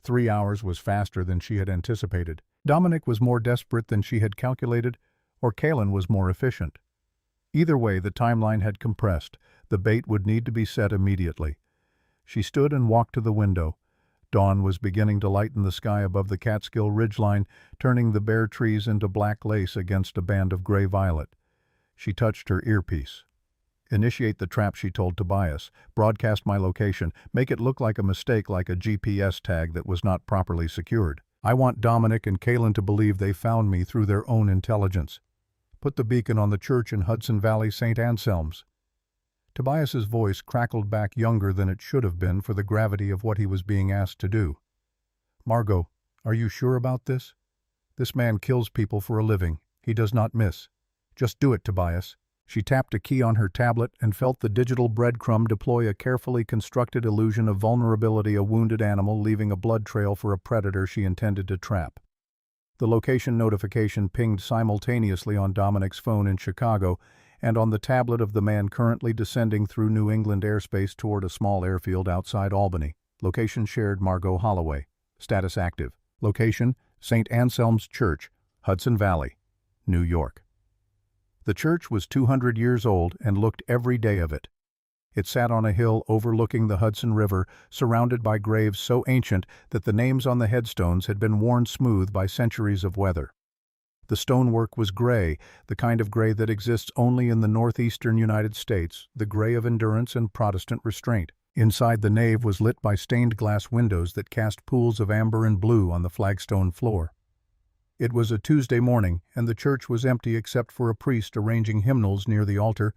Speaker 1: 3 hours was faster than she had anticipated. Dominic was more desperate than she had calculated, or Kalen was more efficient. Either way, the timeline had compressed. The bait would need to be set immediately. She stood and walked to the window. Dawn was beginning to lighten the sky above the Catskill ridgeline, turning the bare trees into black lace against a band of gray-violet. She touched her earpiece. Initiate the trap, she told Tobias. Broadcast my location. Make it look like a mistake, like a GPS tag that was not properly secured. I want Dominic and Kalen to believe they found me through their own intelligence. Put the beacon on the church in Hudson Valley, St. Anselm's. Tobias's voice crackled back, younger than it should have been for the gravity of what he was being asked to do. Margaux, are you sure about this? This man kills people for a living. He does not miss. Just do it, Tobias. She tapped a key on her tablet and felt the digital breadcrumb deploy a carefully constructed illusion of vulnerability, a wounded animal leaving a blood trail for a predator she intended to trap. The location notification pinged simultaneously on Dominic's phone in Chicago and on the tablet of the man currently descending through New England airspace toward a small airfield outside Albany. Location shared, Margaux Holloway. Status active. Location, St. Anselm's Church, Hudson Valley, New York. The church was 200 years old and looked every day of it. It sat on a hill overlooking the Hudson River, surrounded by graves so ancient that the names on the headstones had been worn smooth by centuries of weather. The stonework was gray, the kind of gray that exists only in the northeastern United States, the gray of endurance and Protestant restraint. Inside the nave was lit by stained glass windows that cast pools of amber and blue on the flagstone floor. It was a Tuesday morning, and the church was empty except for a priest arranging hymnals near the altar,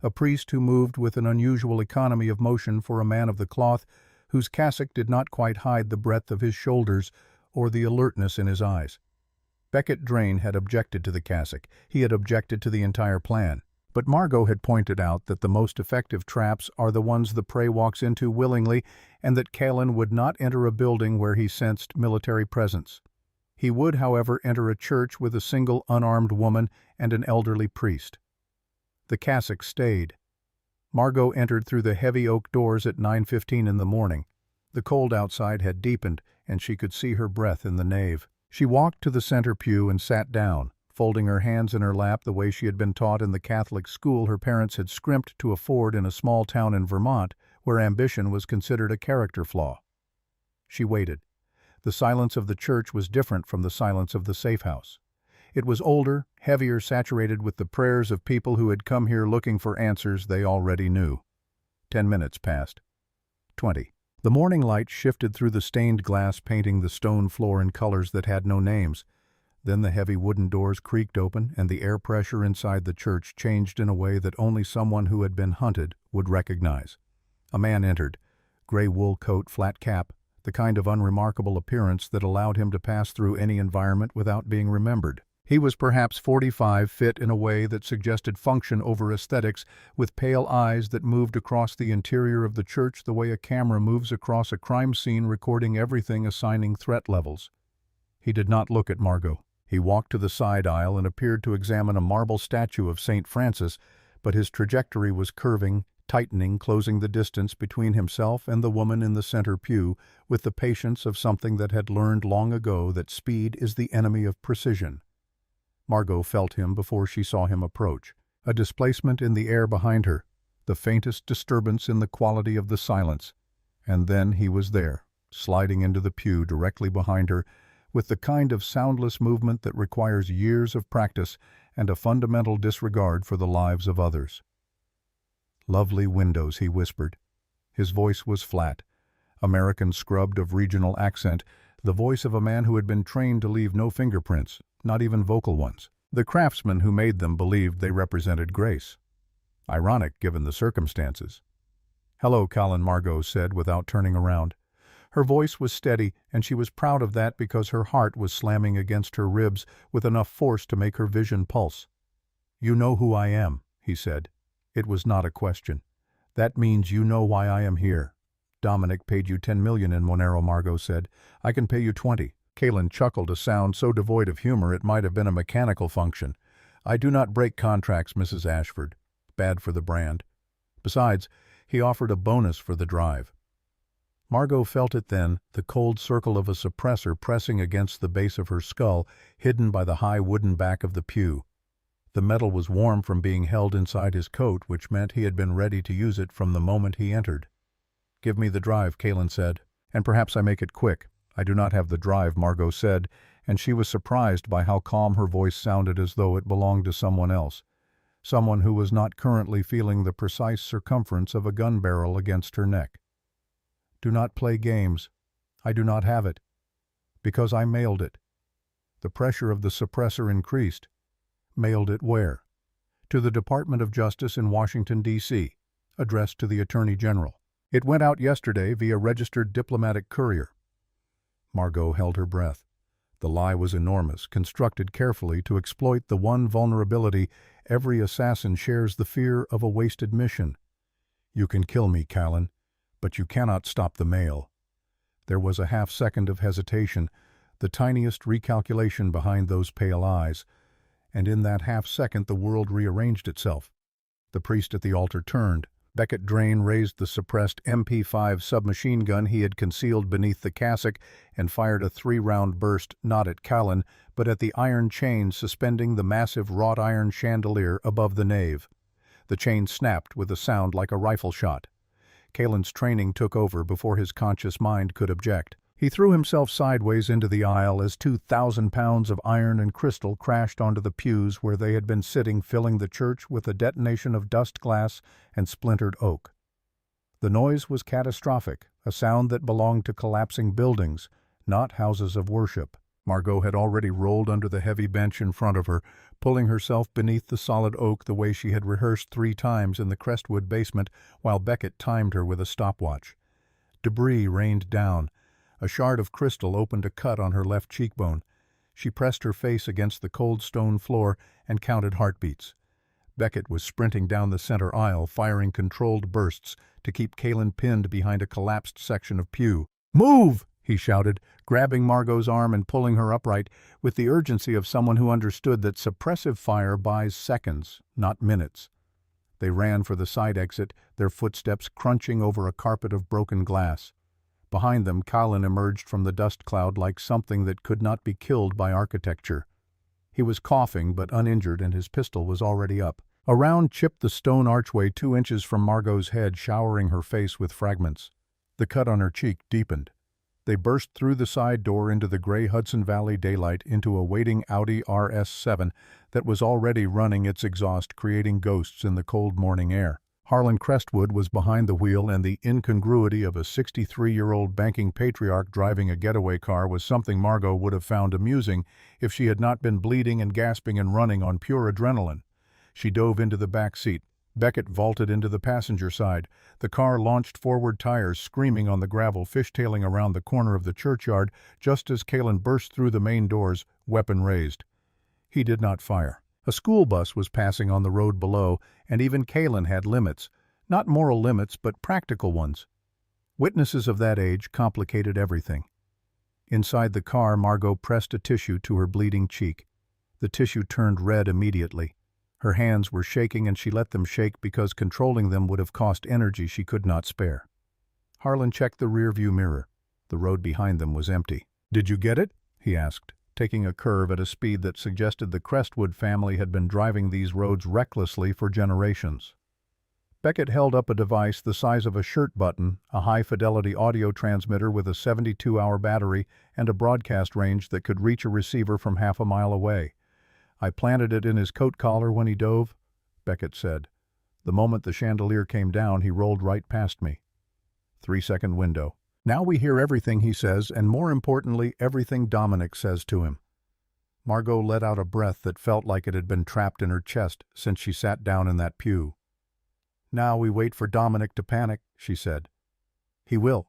Speaker 1: a priest who moved with an unusual economy of motion for a man of the cloth, whose cassock did not quite hide the breadth of his shoulders or the alertness in his eyes. Becket Drain had objected to the cassock. He had objected to the entire plan. But Margaux had pointed out that the most effective traps are the ones the prey walks into willingly, and that Callan would not enter a building where he sensed military presence. He would, however, enter a church with a single unarmed woman and an elderly priest. The cassock stayed. Margaux entered through the heavy oak doors at 9:15 in the morning. The cold outside had deepened, and she could see her breath in the nave. She walked to the center pew and sat down, folding her hands in her lap the way she had been taught in the Catholic school her parents had scrimped to afford in a small town in Vermont, where ambition was considered a character flaw. She waited. The silence of the church was different from the silence of the safe house. It was older, heavier, saturated with the prayers of people who had come here looking for answers they already knew. 10 minutes passed. 20. The morning light shifted through the stained glass, painting the stone floor in colors that had no names. Then the heavy wooden doors creaked open, and the air pressure inside the church changed in a way that only someone who had been hunted would recognize. A man entered. Gray wool coat, flat cap, the kind of unremarkable appearance that allowed him to pass through any environment without being remembered. He was perhaps 45, fit in a way that suggested function over aesthetics, with pale eyes that moved across the interior of the church the way a camera moves across a crime scene, recording everything, assigning threat levels. He did not look at Margaux. He walked to the side aisle and appeared to examine a marble statue of St. Francis, but his trajectory was curving, tightening, closing the distance between himself and the woman in the center pew with the patience of something that had learned long ago that speed is the enemy of precision. Margaux felt him before she saw him approach. A displacement in the air behind her, the faintest disturbance in the quality of the silence. And then he was there, sliding into the pew directly behind her, with the kind of soundless movement that requires years of practice and a fundamental disregard for the lives of others. "Lovely windows," he whispered. His voice was flat, American scrubbed of regional accent, the voice of a man who had been trained to leave no fingerprints, not even vocal ones. The craftsmen who made them believed they represented grace. Ironic, given the circumstances. "Hello, Callan," Margaux said without turning around. Her voice was steady, and she was proud of that because her heart was slamming against her ribs with enough force to make her vision pulse. "You know who I am," he said. It was not a question. "That means you know why I am here." "Dominic paid you 10 million in Monero," Margaux said. "I can pay you 20. Callan chuckled, a sound so devoid of humor it might have been a mechanical function. "I do not break contracts, Mrs. Ashford. Bad for the brand. Besides, he offered a bonus for the drive." Margaux felt it then, the cold circle of a suppressor pressing against the base of her skull, hidden by the high wooden back of the pew. The metal was warm from being held inside his coat, which meant he had been ready to use it from the moment he entered. "Give me the drive," Callan said, "and perhaps I make it quick." "I do not have the drive," Margaux said, and she was surprised by how calm her voice sounded, as though it belonged to someone else, someone who was not currently feeling the precise circumference of a gun barrel against her neck. "Do not play games. I do not have it. Because I mailed it." The pressure of the suppressor increased. "Mailed it where?" "To the Department of Justice in Washington, D.C., addressed to the Attorney General. It went out yesterday via registered diplomatic courier." Margaux held her breath. The lie was enormous, constructed carefully to exploit the one vulnerability every assassin shares, the fear of a wasted mission. "You can kill me, Callan, but you cannot stop the mail." There was a half-second of hesitation, the tiniest recalculation behind those pale eyes, and in that half-second the world rearranged itself. The priest at the altar turned, Beckett Drain raised the suppressed MP5 submachine gun he had concealed beneath the cassock and fired a 3-round burst not at Callan, but at the iron chain suspending the massive wrought iron chandelier above the nave. The chain snapped with a sound like a rifle shot. Callan's training took over before his conscious mind could object. He threw himself sideways into the aisle as 2,000 pounds of iron and crystal crashed onto the pews where they had been sitting, filling the church with a detonation of dust glass and splintered oak. The noise was catastrophic, a sound that belonged to collapsing buildings, not houses of worship. Margaux had already rolled under the heavy bench in front of her, pulling herself beneath the solid oak the way she had rehearsed 3 times in the Crestwood basement while Beckett timed her with a stopwatch. Debris rained down. A shard of crystal opened a cut on her left cheekbone. She pressed her face against the cold stone floor and counted heartbeats. Beckett was sprinting down the center aisle, firing controlled bursts to keep Callan pinned behind a collapsed section of pew. "Move!" he shouted, grabbing Margaux's arm and pulling her upright with the urgency of someone who understood that suppressive fire buys seconds, not minutes. They ran for the side exit, their footsteps crunching over a carpet of broken glass. Behind them, Callan emerged from the dust cloud like something that could not be killed by architecture. He was coughing but uninjured, and his pistol was already up. A round chipped the stone archway 2 inches from Margaux's head, showering her face with fragments. The cut on her cheek deepened. They burst through the side door into the gray Hudson Valley daylight, into a waiting Audi RS7 that was already running its exhaust, creating ghosts in the cold morning air. Harlan Crestwood was behind the wheel, and the incongruity of a 63-year-old banking patriarch driving a getaway car was something Margaux would have found amusing if she had not been bleeding and gasping and running on pure adrenaline. She dove into the back seat. Beckett vaulted into the passenger side. The car launched forward, tires screaming on the gravel, fishtailing around the corner of the churchyard just as Callan burst through the main doors, weapon raised. He did not fire. A school bus was passing on the road below, and even Callan had limits. Not moral limits, but practical ones. Witnesses of that age complicated everything. Inside the car, Margaux pressed a tissue to her bleeding cheek. The tissue turned red immediately. Her hands were shaking, and she let them shake because controlling them would have cost energy she could not spare. Harlan checked the rearview mirror. The road behind them was empty. "Did you get it?" he asked, taking a curve at a speed that suggested the Crestwood family had been driving these roads recklessly for generations. Beckett held up a device the size of a shirt button, a high-fidelity audio transmitter with a 72-hour battery and a broadcast range that could reach a receiver from half a mile away. "I planted it in his coat collar when he dove," Beckett said. "The moment the chandelier came down, he rolled right past me." 3-second window. "Now we hear everything he says, and more importantly, everything Dominic says to him." Margaux let out a breath that felt like it had been trapped in her chest since she sat down in that pew. "Now we wait for Dominic to panic," she said. "He will,"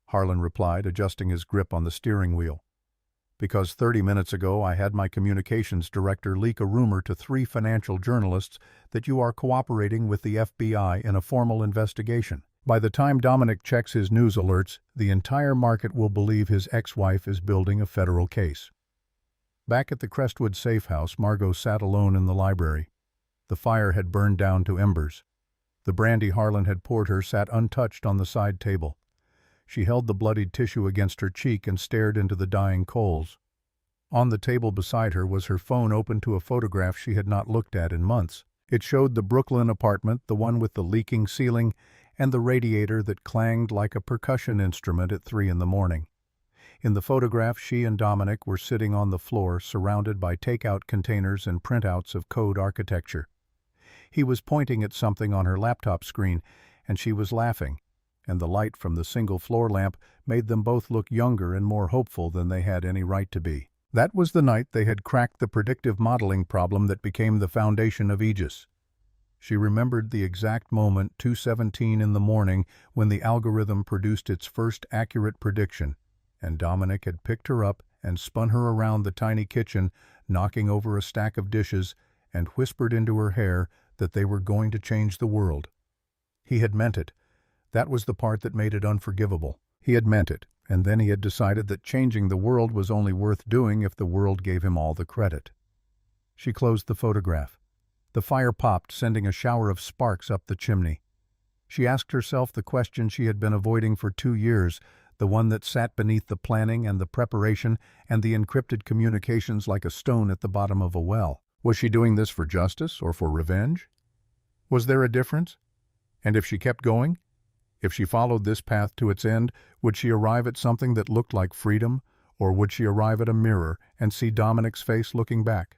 Speaker 1: Harlan replied, adjusting his grip on the steering wheel. "Because 30 minutes ago I had my communications director leak a rumor to 3 financial journalists that you are cooperating with the FBI in a formal investigation. By the time Dominic checks his news alerts, the entire market will believe his ex-wife is building a federal case." Back at the Crestwood safe house, Margaux sat alone in the library. The fire had burned down to embers. The brandy Harlan had poured her sat untouched on the side table. She held the bloodied tissue against her cheek and stared into the dying coals. On the table beside her was her phone, open to a photograph she had not looked at in months. It showed the Brooklyn apartment, the one with the leaking ceiling, and the radiator that clanged like a percussion instrument at 3 in the morning. In the photograph, she and Dominic were sitting on the floor, surrounded by takeout containers and printouts of code architecture. He was pointing at something on her laptop screen, and she was laughing, and the light from the single floor lamp made them both look younger and more hopeful than they had any right to be. That was the night they had cracked the predictive modeling problem that became the foundation of Aegis. She remembered the exact moment, 2:17 in the morning, when the algorithm produced its first accurate prediction, and Dominic had picked her up and spun her around the tiny kitchen, knocking over a stack of dishes, and whispered into her hair that they were going to change the world. He had meant it. That was the part that made it unforgivable. He had meant it, and then he had decided that changing the world was only worth doing if the world gave him all the credit. She closed the photograph. The fire popped, sending a shower of sparks up the chimney. She asked herself the question she had been avoiding for 2 years, the one that sat beneath the planning and the preparation and the encrypted communications like a stone at the bottom of a well. Was she doing this for justice or for revenge? Was there a difference? And if she kept going, if she followed this path to its end, would she arrive at something that looked like freedom, or would she arrive at a mirror and see Dominic's face looking back?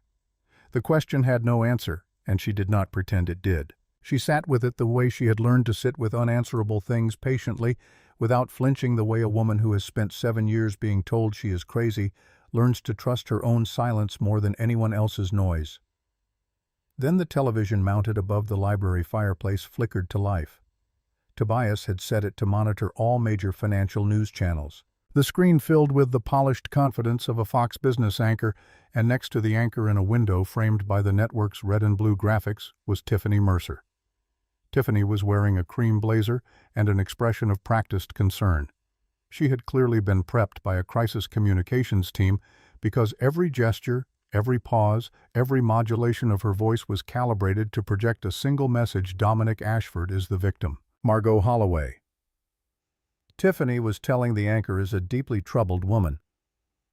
Speaker 1: The question had no answer, and she did not pretend it did. She sat with it the way she had learned to sit with unanswerable things patiently, without flinching, the way a woman who has spent 7 years being told she is crazy learns to trust her own silence more than anyone else's noise. Then the television mounted above the library fireplace flickered to life. Tobias had set it to monitor all major financial news channels. The screen filled with the polished confidence of a Fox Business anchor, and next to the anchor in a window framed by the network's red and blue graphics was Tiffany Mercer. Tiffany was wearing a cream blazer and an expression of practiced concern. She had clearly been prepped by a crisis communications team because every gesture, every pause, every modulation of her voice was calibrated to project a single message: Dominic Ashford is the victim. Margaux Holloway. Tiffany was telling the anchor is a deeply troubled woman.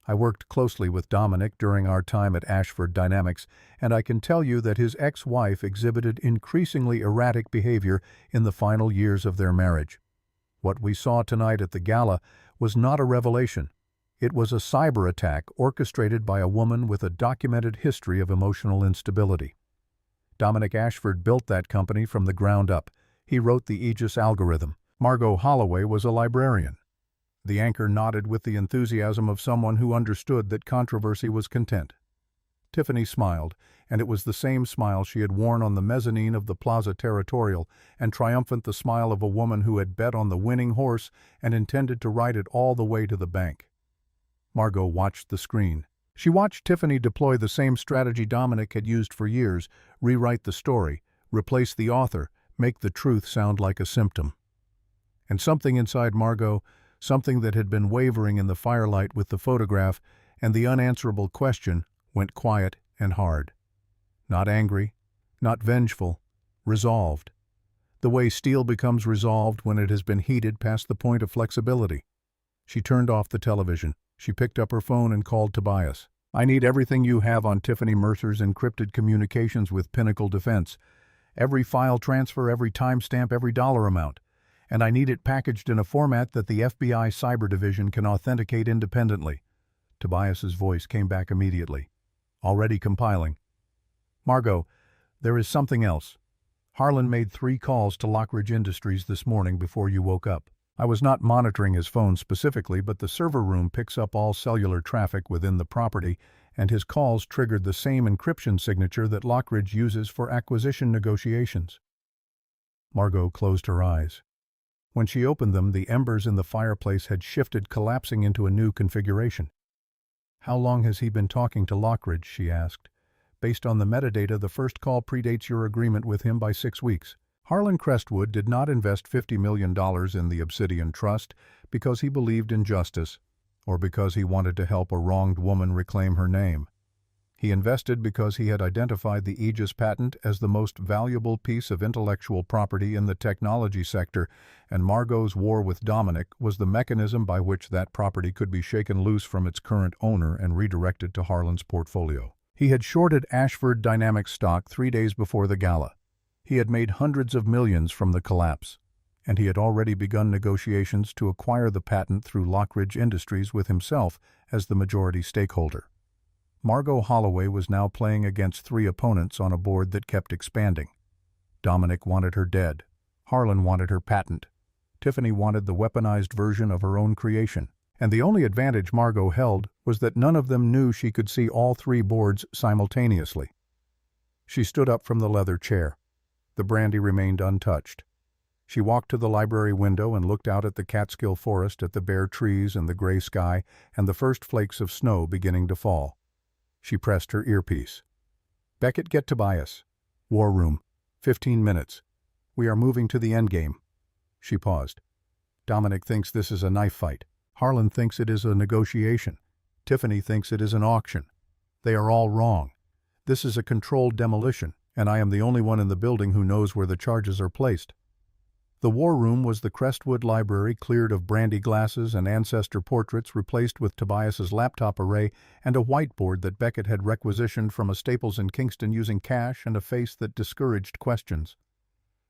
Speaker 1: I worked closely with Dominic during our time at Ashford Dynamics, and I can tell you that his ex-wife exhibited increasingly erratic behavior in the final years of their marriage. What we saw tonight at the gala was not a revelation. It was a cyber attack orchestrated by a woman with a documented history of emotional instability. Dominic Ashford built that company from the ground up. He wrote the Aegis algorithm. Margaux Holloway was a librarian. The anchor nodded with the enthusiasm of someone who understood that controversy was content. Tiffany smiled, and it was the same smile she had worn on the mezzanine of the Plaza Territorial, and triumphant, the smile of a woman who had bet on the winning horse and intended to ride it all the way to the bank. Margaux watched the screen. She watched Tiffany deploy the same strategy Dominic had used for years: rewrite the story, replace the author, make the truth sound like a symptom. And something inside Margaux, something that had been wavering in the firelight with the photograph and the unanswerable question, went quiet and hard. Not angry, not vengeful, resolved. The way steel becomes resolved when it has been heated past the point of flexibility. She turned off the television. She picked up her phone and called Tobias. "I need everything you have on Tiffany Mercer's encrypted communications with Pinnacle Defense. Every file transfer, every timestamp, every dollar amount. And I need it packaged in a format that the FBI Cyber Division can authenticate independently." Tobias's voice came back immediately. "Already compiling." "Margaux, there is something else. Harlan made 3 calls to Lockridge Industries this morning before you woke up. I was not monitoring his phone specifically, but the server room picks up all cellular traffic within the property, and his calls triggered the same encryption signature that Lockridge uses for acquisition negotiations." Margaux closed her eyes. When she opened them, the embers in the fireplace had shifted, collapsing into a new configuration. "How long has he been talking to Lockridge?" she asked. "Based on the metadata, the first call predates your agreement with him by 6 weeks. Harlan Crestwood did not invest $50 million in the Obsidian Trust because he believed in justice, or because he wanted to help a wronged woman reclaim her name. He invested because he had identified the Aegis patent as the most valuable piece of intellectual property in the technology sector, and Margaux's war with Dominic was the mechanism by which that property could be shaken loose from its current owner and redirected to Harlan's portfolio. He had shorted Ashford Dynamics stock 3 days before the gala. He had made hundreds of millions from the collapse, and he had already begun negotiations to acquire the patent through Lockridge Industries with himself as the majority stakeholder. Margaux Holloway was now playing against 3 opponents on a board that kept expanding. Dominic wanted her dead. Harlan wanted her patent. Tiffany wanted the weaponized version of her own creation. And the only advantage Margaux held was that none of them knew she could see all 3 boards simultaneously. She stood up from the leather chair. The brandy remained untouched. She walked to the library window and looked out at the Catskill forest, at the bare trees and the gray sky and the first flakes of snow beginning to fall. She pressed her earpiece. "Beckett, get Tobias. War room. 15 minutes. We are moving to the endgame." She paused. "Dominic thinks this is a knife fight. Harlan thinks it is a negotiation. Tiffany thinks it is an auction. They are all wrong. This is a controlled demolition, and I am the only one in the building who knows where the charges are placed." The war room was the Crestwood Library, cleared of brandy glasses and ancestor portraits, replaced with Tobias's laptop array and a whiteboard that Beckett had requisitioned from a Staples in Kingston using cash and a face that discouraged questions.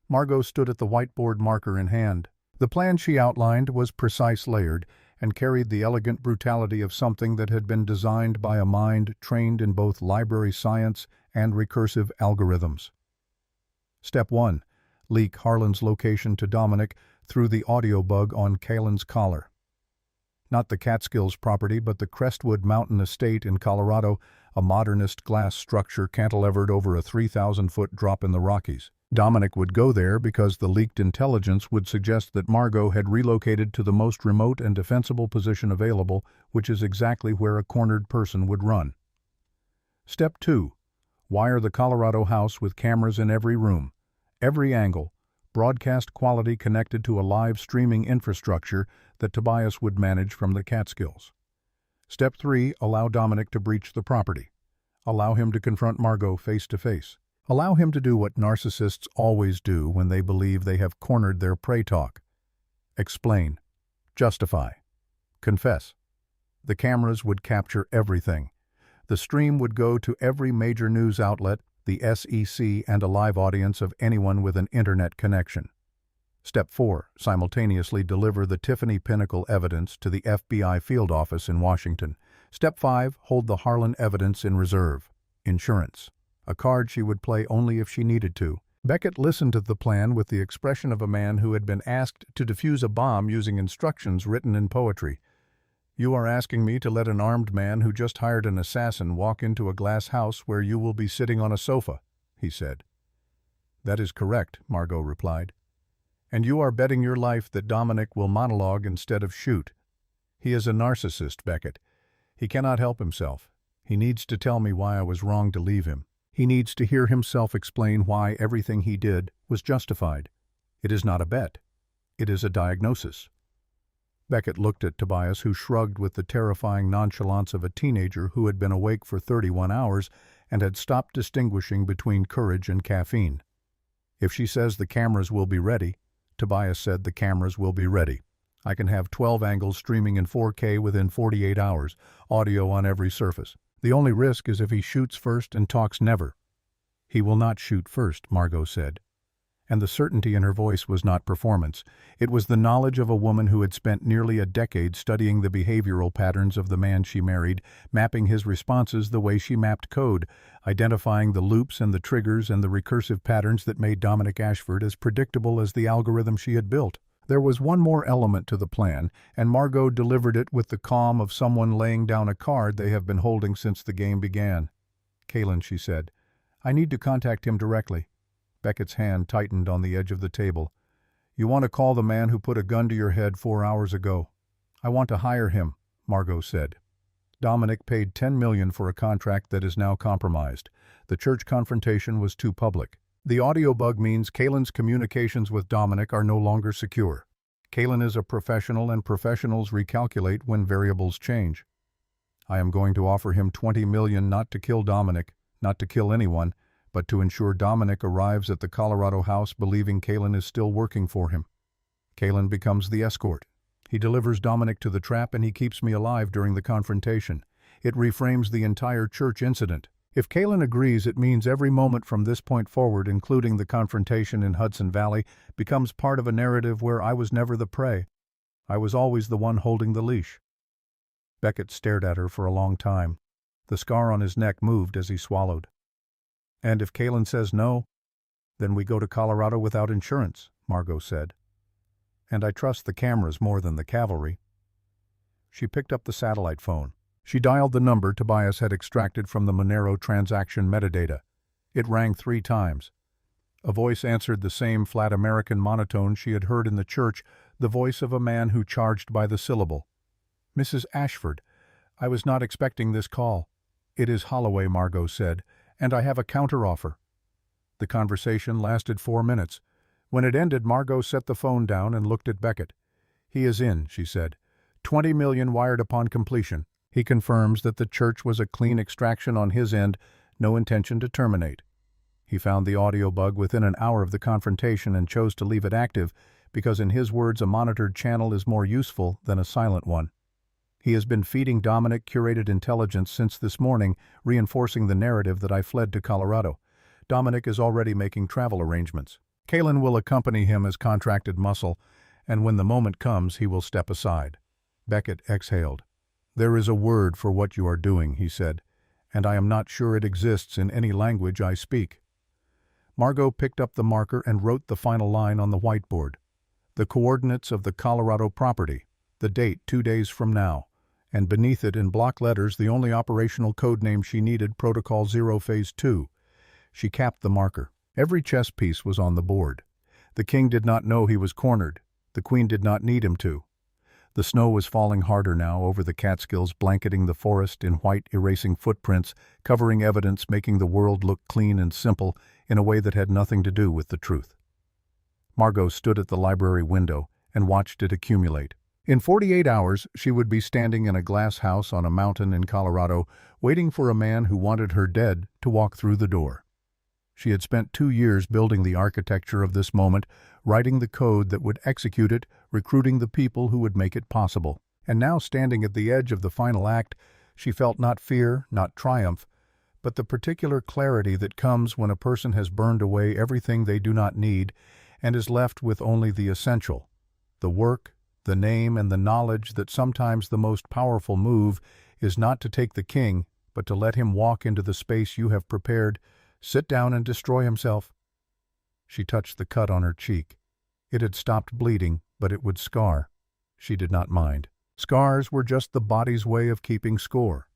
Speaker 1: Margaux stood at the whiteboard, marker in hand. The plan she outlined was precise, layered, and carried the elegant brutality of something that had been designed by a mind trained in both library science and recursive algorithms. Step 1. Leak Harlan's location to Dominic through the audio bug on Kalen's collar. Not the Catskills property, but the Crestwood Mountain Estate in Colorado, a modernist glass structure cantilevered over a 3,000-foot drop in the Rockies. Dominic would go there because the leaked intelligence would suggest that Margaux had relocated to the most remote and defensible position available, which is exactly where a cornered person would run. Step 2. Wire the Colorado house with cameras in every room, every angle, broadcast quality connected to a live streaming infrastructure that Tobias would manage from the Catskills. Step 3. Allow Dominic to breach the property. Allow him to confront Margaux face to face. Allow him to do what narcissists always do when they believe they have cornered their prey: talk. Explain. Justify. Confess. The cameras would capture everything. The stream would go to every major news outlet, the SEC, and a live audience of anyone with an internet connection. Step 4. Simultaneously deliver the Tiffany Pinnacle evidence to the FBI field office in Washington. Step 5. Hold the Harlan evidence in reserve. Insurance. A card she would play only if she needed to. Beckett listened to the plan with the expression of a man who had been asked to defuse a bomb using instructions written in poetry. "You are asking me to let an armed man who just hired an assassin walk into a glass house where you will be sitting on a sofa," he said. "That is correct," Margaux replied. "And you are betting your life that Dominic will monologue instead of shoot. He is a narcissist, Beckett. He cannot help himself. He needs to tell me why I was wrong to leave him. He needs to hear himself explain why everything he did was justified. It is not a bet. It is a diagnosis." Beckett looked at Tobias, who shrugged with the terrifying nonchalance of a teenager who had been awake for 31 hours and had stopped distinguishing between courage and caffeine. "If she says the cameras will be ready," Tobias said, "the cameras will be ready. I can have 12 angles streaming in 4K within 48 hours, audio on every surface. The only risk is if he shoots first and talks never." "He will not shoot first," Margaux said. And the certainty in her voice was not performance. It was the knowledge of a woman who had spent nearly a decade studying the behavioral patterns of the man she married, mapping his responses the way she mapped code, identifying the loops and the triggers and the recursive patterns that made Dominic Ashford as predictable as the algorithm she had built. There was one more element to the plan, and Margaux delivered it with the calm of someone laying down a card they have been holding since the game began. "Kalen," she said, "I need to contact him directly." Beckett's hand tightened on the edge of the table. "You want to call the man who put a gun to your head 4 hours ago." "I want to hire him," Margaux said. "Dominic paid $10 million for a contract that is now compromised. The church confrontation was too public. The audio bug means Kalen's communications with Dominic are no longer secure. Kalen is a professional, and professionals recalculate when variables change. I am going to offer him $20 million not to kill Dominic, not to kill anyone, but to ensure Dominic arrives at the Colorado house believing Kalen is still working for him. Kalen becomes the escort. He delivers Dominic to the trap, and he keeps me alive during the confrontation. It reframes the entire church incident. If Kalen agrees, it means every moment from this point forward, including the confrontation in Hudson Valley, becomes part of a narrative where I was never the prey. I was always the one holding the leash." Beckett stared at her for a long time. The scar on his neck moved as he swallowed. "And if Kalen says no, then we go to Colorado without insurance," Margaux said. "And I trust the cameras more than the cavalry." She picked up the satellite phone. She dialed the number Tobias had extracted from the Monero transaction metadata. It rang 3 times. A voice answered, the same flat American monotone she had heard in the church, the voice of a man who charged by the syllable. "Mrs. Ashford, I was not expecting this call." "It is Holloway," Margaux said, "and I have a counteroffer." The conversation lasted 4 minutes. When it ended, Margaux set the phone down and looked at Beckett. "He is in," she said. $20 million wired upon completion. He confirms that the church was a clean extraction on his end, no intention to terminate. He found the audio bug within an hour of the confrontation and chose to leave it active because in his words a monitored channel is more useful than a silent one. He has been feeding Dominic curated intelligence since this morning, reinforcing the narrative that I fled to Colorado. Dominic is already making travel arrangements. Kalen will accompany him as contracted muscle, and when the moment comes, he will step aside. Beckett exhaled. "There is a word for what you are doing," he said, "and I am not sure it exists in any language I speak." Margaux picked up the marker and wrote the final line on the whiteboard. The coordinates of the Colorado property, the date 2 days from now, and beneath it in block letters the only operational code name she needed, Protocol 0 Phase 2. She capped the marker. Every chess piece was on the board. The king did not know he was cornered. The queen did not need him to. The snow was falling harder now over the Catskills, blanketing the forest in white, erasing footprints, covering evidence, making the world look clean and simple in a way that had nothing to do with the truth. Margaux stood at the library window and watched it accumulate. In 48 hours, she would be standing in a glass house on a mountain in Colorado, waiting for a man who wanted her dead to walk through the door. She had spent 2 years building the architecture of this moment, writing the code that would execute it, recruiting the people who would make it possible. And now, standing at the edge of the final act, she felt not fear, not triumph, but the particular clarity that comes when a person has burned away everything they do not need and is left with only the essential, the work, the name, and the knowledge that sometimes the most powerful move is not to take the king, but to let him walk into the space you have prepared, sit down and destroy himself. She touched the cut on her cheek. It had stopped bleeding, but it would scar. She did not mind. Scars were just the body's way of keeping score.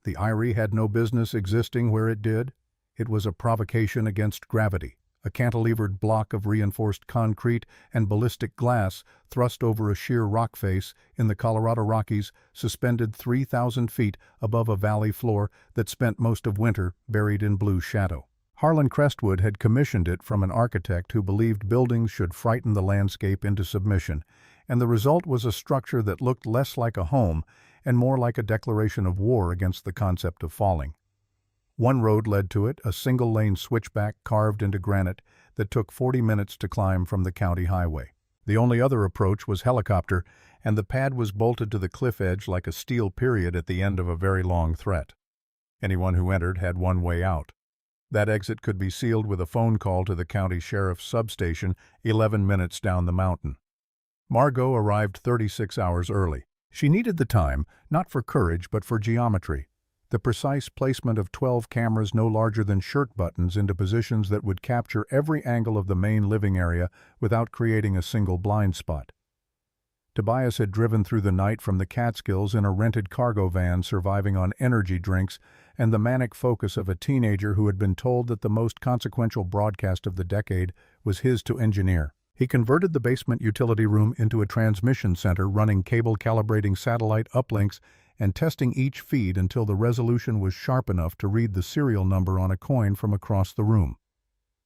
Speaker 1: The eyrie had no business existing where it did. It was a provocation against gravity, a cantilevered block of reinforced concrete and ballistic glass thrust over a sheer rock face in the Colorado Rockies, suspended 3,000 feet above a valley floor that spent most of winter buried in blue shadow. Harlan Crestwood had commissioned it from an architect who believed buildings should frighten the landscape into submission, and the result was a structure that looked less like a home and more like a declaration of war against the concept of falling. One road led to it, a single-lane switchback carved into granite that took 40 minutes to climb from the county highway. The only other approach was helicopter, and the pad was bolted to the cliff edge like a steel period at the end of a very long threat. Anyone who entered had one way out. That exit could be sealed with a phone call to the county sheriff's substation 11 minutes down the mountain. Margaux arrived 36 hours early. She needed the time, not for courage but for geometry. The precise placement of 12 cameras no larger than shirt buttons into positions that would capture every angle of the main living area without creating a single blind spot. Tobias had driven through the night from the Catskills in a rented cargo van surviving on energy drinks and the manic focus of a teenager who had been told that the most consequential broadcast of the decade was his to engineer. He converted the basement utility room into a transmission center running cable calibrating satellite uplinks and testing each feed until the resolution was sharp enough to read the serial number on a coin from across the room.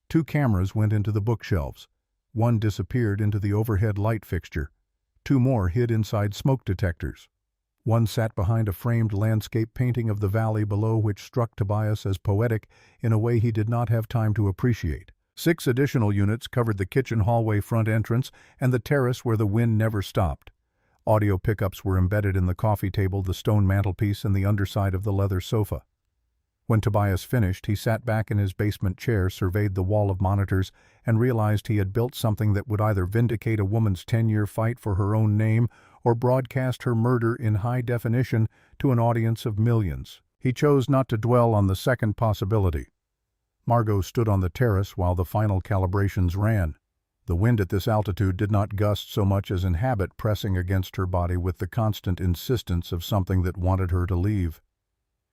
Speaker 1: 2 cameras went into the bookshelves. 1 disappeared into the overhead light fixture. 2 more hid inside smoke detectors. 1 sat behind a framed landscape painting of the valley below which struck Tobias as poetic in a way he did not have time to appreciate. 6 additional units covered the kitchen hallway front entrance and the terrace where the wind never stopped. Audio pickups were embedded in the coffee table, the stone mantelpiece, and the underside of the leather sofa. When Tobias finished, he sat back in his basement chair, surveyed the wall of monitors, and realized he had built something that would either vindicate a woman's 10-year fight for her own name or broadcast her murder in high definition to an audience of millions. He chose not to dwell on the second possibility. Margaux stood on the terrace while the final calibrations ran. The wind at this altitude did not gust so much as in habit, pressing against her body with the constant insistence of something that wanted her to leave.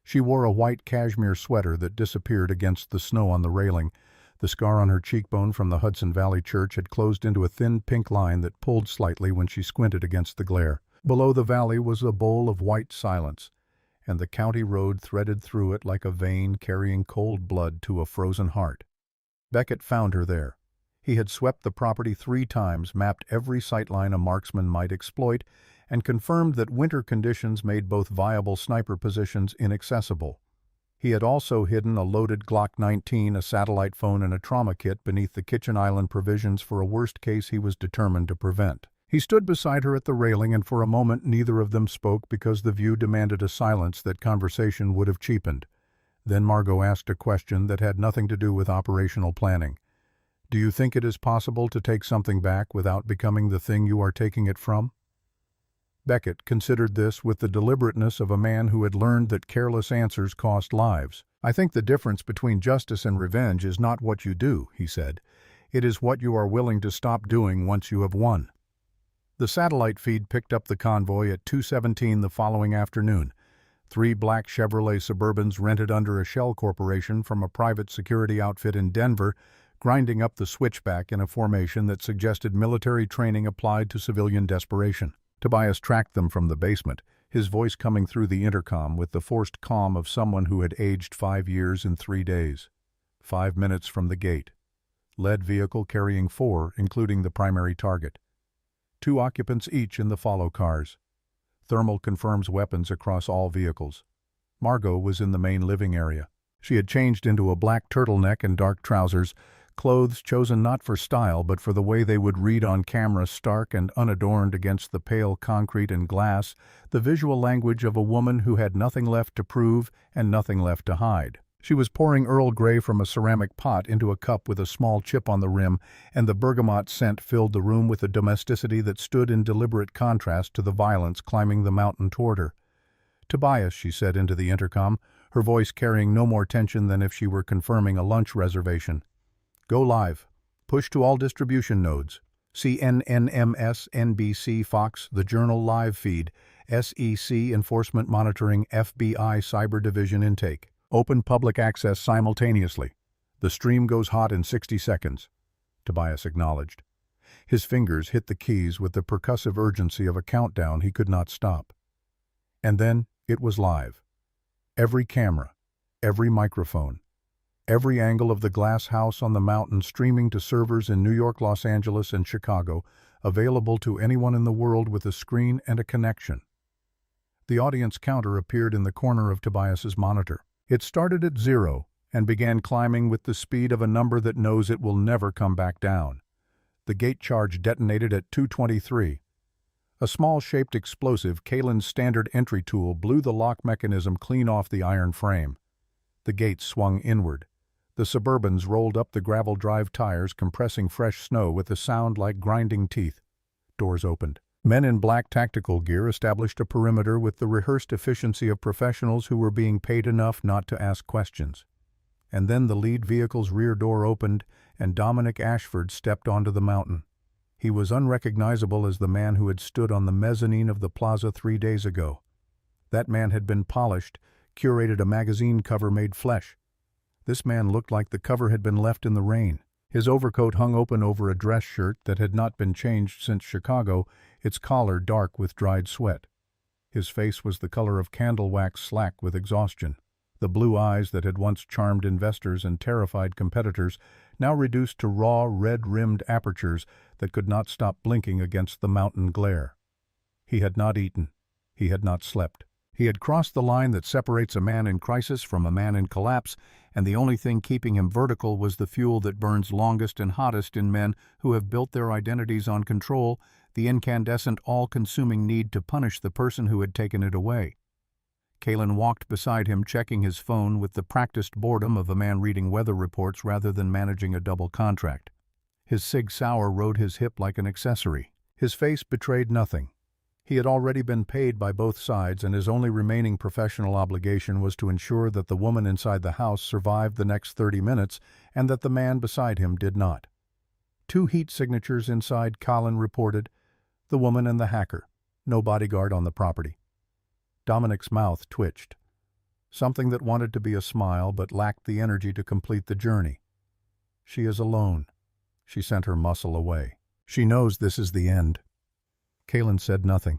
Speaker 1: She wore a white cashmere sweater that disappeared against the snow on the railing. The scar on her cheekbone from the Hudson Valley Church had closed into a thin pink line that pulled slightly when she squinted against the glare. Below the valley was a bowl of white silence, and the county road threaded through it like a vein carrying cold blood to a frozen heart. Beckett found her there. He had swept the property 3 times, mapped every sightline a marksman might exploit, and confirmed that winter conditions made both viable sniper positions inaccessible. He had also hidden a loaded Glock 19, a satellite phone, and a trauma kit beneath the kitchen island provisions for a worst case he was determined to prevent. He stood beside her at the railing, and for a moment neither of them spoke because the view demanded a silence that conversation would have cheapened. Then Margaux asked a question that had nothing to do with operational planning. "Do you think it is possible to take something back without becoming the thing you are taking it from?" Beckett considered this with the deliberateness of a man who had learned that careless answers cost lives. "I think the difference between justice and revenge is not what you do," he said. "It is what you are willing to stop doing once you have won." The satellite feed picked up the convoy at 2:17 the following afternoon. 3 black Chevrolet Suburbans rented under a shell corporation from a private security outfit in Denver, grinding up the switchback in a formation that suggested military training applied to civilian desperation. Tobias tracked them from the basement, his voice coming through the intercom with the forced calm of someone who had aged 5 years in 3 days. 5 minutes from the gate. Lead vehicle carrying 4, including the primary target. 2 occupants each in the follow cars. Thermal confirms weapons across all vehicles. Margaux was in the main living area. She had changed into a black turtleneck and dark trousers, clothes chosen not for style but for the way they would read on camera, stark and unadorned against the pale concrete and glass, the visual language of a woman who had nothing left to prove and nothing left to hide. She was pouring Earl Grey from a ceramic pot into a cup with a small chip on the rim, and the bergamot scent filled the room with a domesticity that stood in deliberate contrast to the violence climbing the mountain toward her. "Tobias," she said into the intercom, her voice carrying no more tension than if she were confirming a lunch reservation. "Go live. Push to all distribution nodes. CNN, MS, NBC, Fox, the Journal live feed, SEC enforcement monitoring, FBI Cyber Division intake. Open public access simultaneously. The stream goes hot in 60 seconds. Tobias acknowledged. His fingers hit the keys with the percussive urgency of a countdown he could not stop. And then it was live. Every camera, every microphone, every angle of the glass house on the mountain streaming to servers in New York, Los Angeles, and Chicago, available to anyone in the world with a screen and a connection. The audience counter appeared in the corner of Tobias's monitor. It started at 0 and began climbing with the speed of a number that knows it will never come back down. The gate charge detonated at 2:23. A small-shaped explosive, Kalen's standard entry tool, blew the lock mechanism clean off the iron frame. The gate swung inward. The Suburbans rolled up the gravel drive tires, compressing fresh snow with a sound like grinding teeth. Doors opened. Men in black tactical gear established a perimeter with the rehearsed efficiency of professionals who were being paid enough not to ask questions. And then the lead vehicle's rear door opened, and Dominic Ashford stepped onto the mountain. He was unrecognizable as the man who had stood on the mezzanine of the plaza 3 days ago. That man had been polished, curated a magazine cover made flesh. This man looked like the cover had been left in the rain. His overcoat hung open over a dress shirt that had not been changed since Chicago, its collar dark with dried sweat. His face was the color of candle wax slack with exhaustion. The blue eyes that had once charmed investors and terrified competitors, now reduced to raw, red-rimmed apertures that could not stop blinking against the mountain glare. He had not eaten. He had not slept. He had crossed the line that separates a man in crisis from a man in collapse, and the only thing keeping him vertical was the fuel that burns longest and hottest in men who have built their identities on control, the incandescent, all-consuming need to punish the person who had taken it away. Kalen walked beside him, checking his phone with the practiced boredom of a man reading weather reports rather than managing a double contract. His Sig Sauer rode his hip like an accessory. His face betrayed nothing. He had already been paid by both sides, and his only remaining professional obligation was to ensure that the woman inside the house survived the next 30 minutes and that the man beside him did not. 2 heat signatures inside, Colin reported. The woman and the hacker. No bodyguard on the property. Dominic's mouth twitched. Something that wanted to be a smile but lacked the energy to complete the journey. She is alone. She sent her muscle away. She knows this is the end. Kalen said nothing.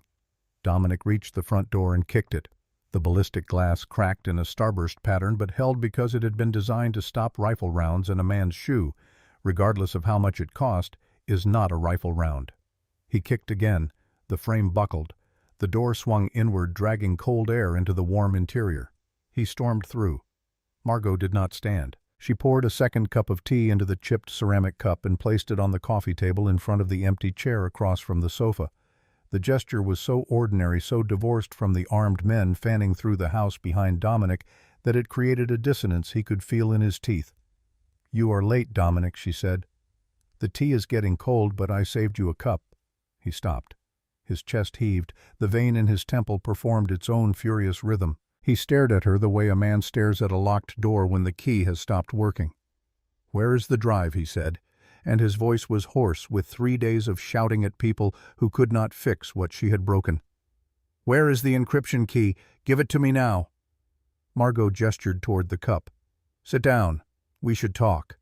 Speaker 1: Dominic reached the front door and kicked it. The ballistic glass cracked in a starburst pattern but held because it had been designed to stop rifle rounds, and a man's shoe, regardless of how much it cost, is not a rifle round. He kicked again. The frame buckled. The door swung inward, dragging cold air into the warm interior. He stormed through. Margaux did not stand. She poured a second cup of tea into the chipped ceramic cup and placed it on the coffee table in front of the empty chair across from the sofa. The gesture was so ordinary, so divorced from the armed men fanning through the house behind Dominic, that it created a dissonance he could feel in his teeth. "You are late, Dominic," she said. "The tea is getting cold, but I saved you a cup." He stopped. His chest heaved. The vein in his temple performed its own furious rhythm. He stared at her the way a man stares at a locked door when the key has stopped working. "Where is the drive?" he said, and his voice was hoarse with 3 days of shouting at people who could not fix what she had broken. "Where is the encryption key? Give it to me now." Margaux gestured toward the cup. "Sit down. We should talk."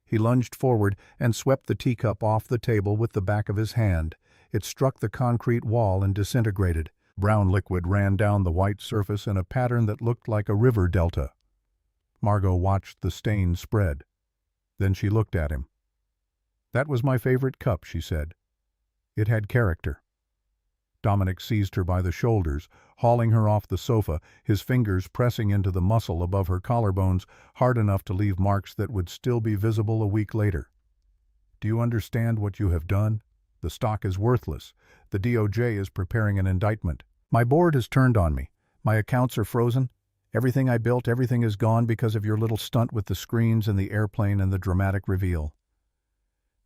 Speaker 1: He lunged forward and swept the teacup off the table with the back of his hand. It struck the concrete wall and disintegrated. Brown liquid ran down the white surface in a pattern that looked like a river delta. Margaux watched the stain spread. Then she looked at him. "That was my favorite cup," she said. "It had character." Dominic seized her by the shoulders, hauling her off the sofa, his fingers pressing into the muscle above her collarbones, hard enough to leave marks that would still be visible a week later. "Do you understand what you have done? The stock is worthless. The DOJ is preparing an indictment. My board has turned on me. My accounts are frozen. Everything I built, everything is gone because of your little stunt with the screens and the airplane and the dramatic reveal."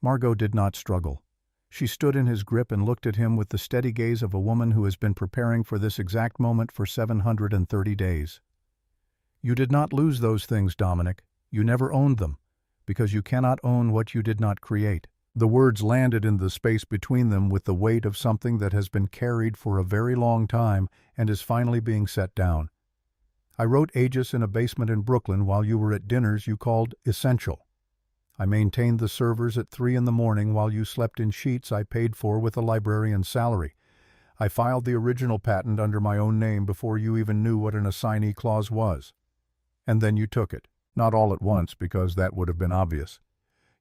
Speaker 1: Margaux did not struggle. She stood in his grip and looked at him with the steady gaze of a woman who has been preparing for this exact moment for 730 days. "You did not lose those things, Dominic. You never owned them, because you cannot own what you did not create." The words landed in the space between them with the weight of something that has been carried for a very long time and is finally being set down. "I wrote Aegis in a basement in Brooklyn while you were at dinners you called essential. I maintained the servers at 3 in the morning while you slept in sheets I paid for with a librarian's salary. I filed the original patent under my own name before you even knew what an assignee clause was. And then you took it. Not all at once, because that would have been obvious.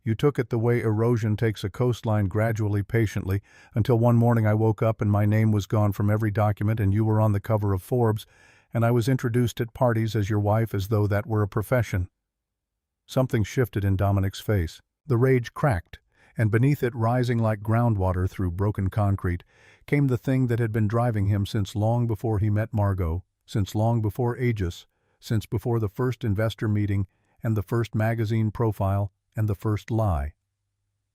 Speaker 1: You took it the way erosion takes a coastline, gradually, patiently, until one morning I woke up and my name was gone from every document and you were on the cover of Forbes, and I was introduced at parties as your wife as though that were a profession." Something shifted in Dominic's face. The rage cracked, and beneath it, rising like groundwater through broken concrete, came the thing that had been driving him since long before he met Margaux, since long before Aegis, since before the first investor meeting and the first magazine profile and the first lie.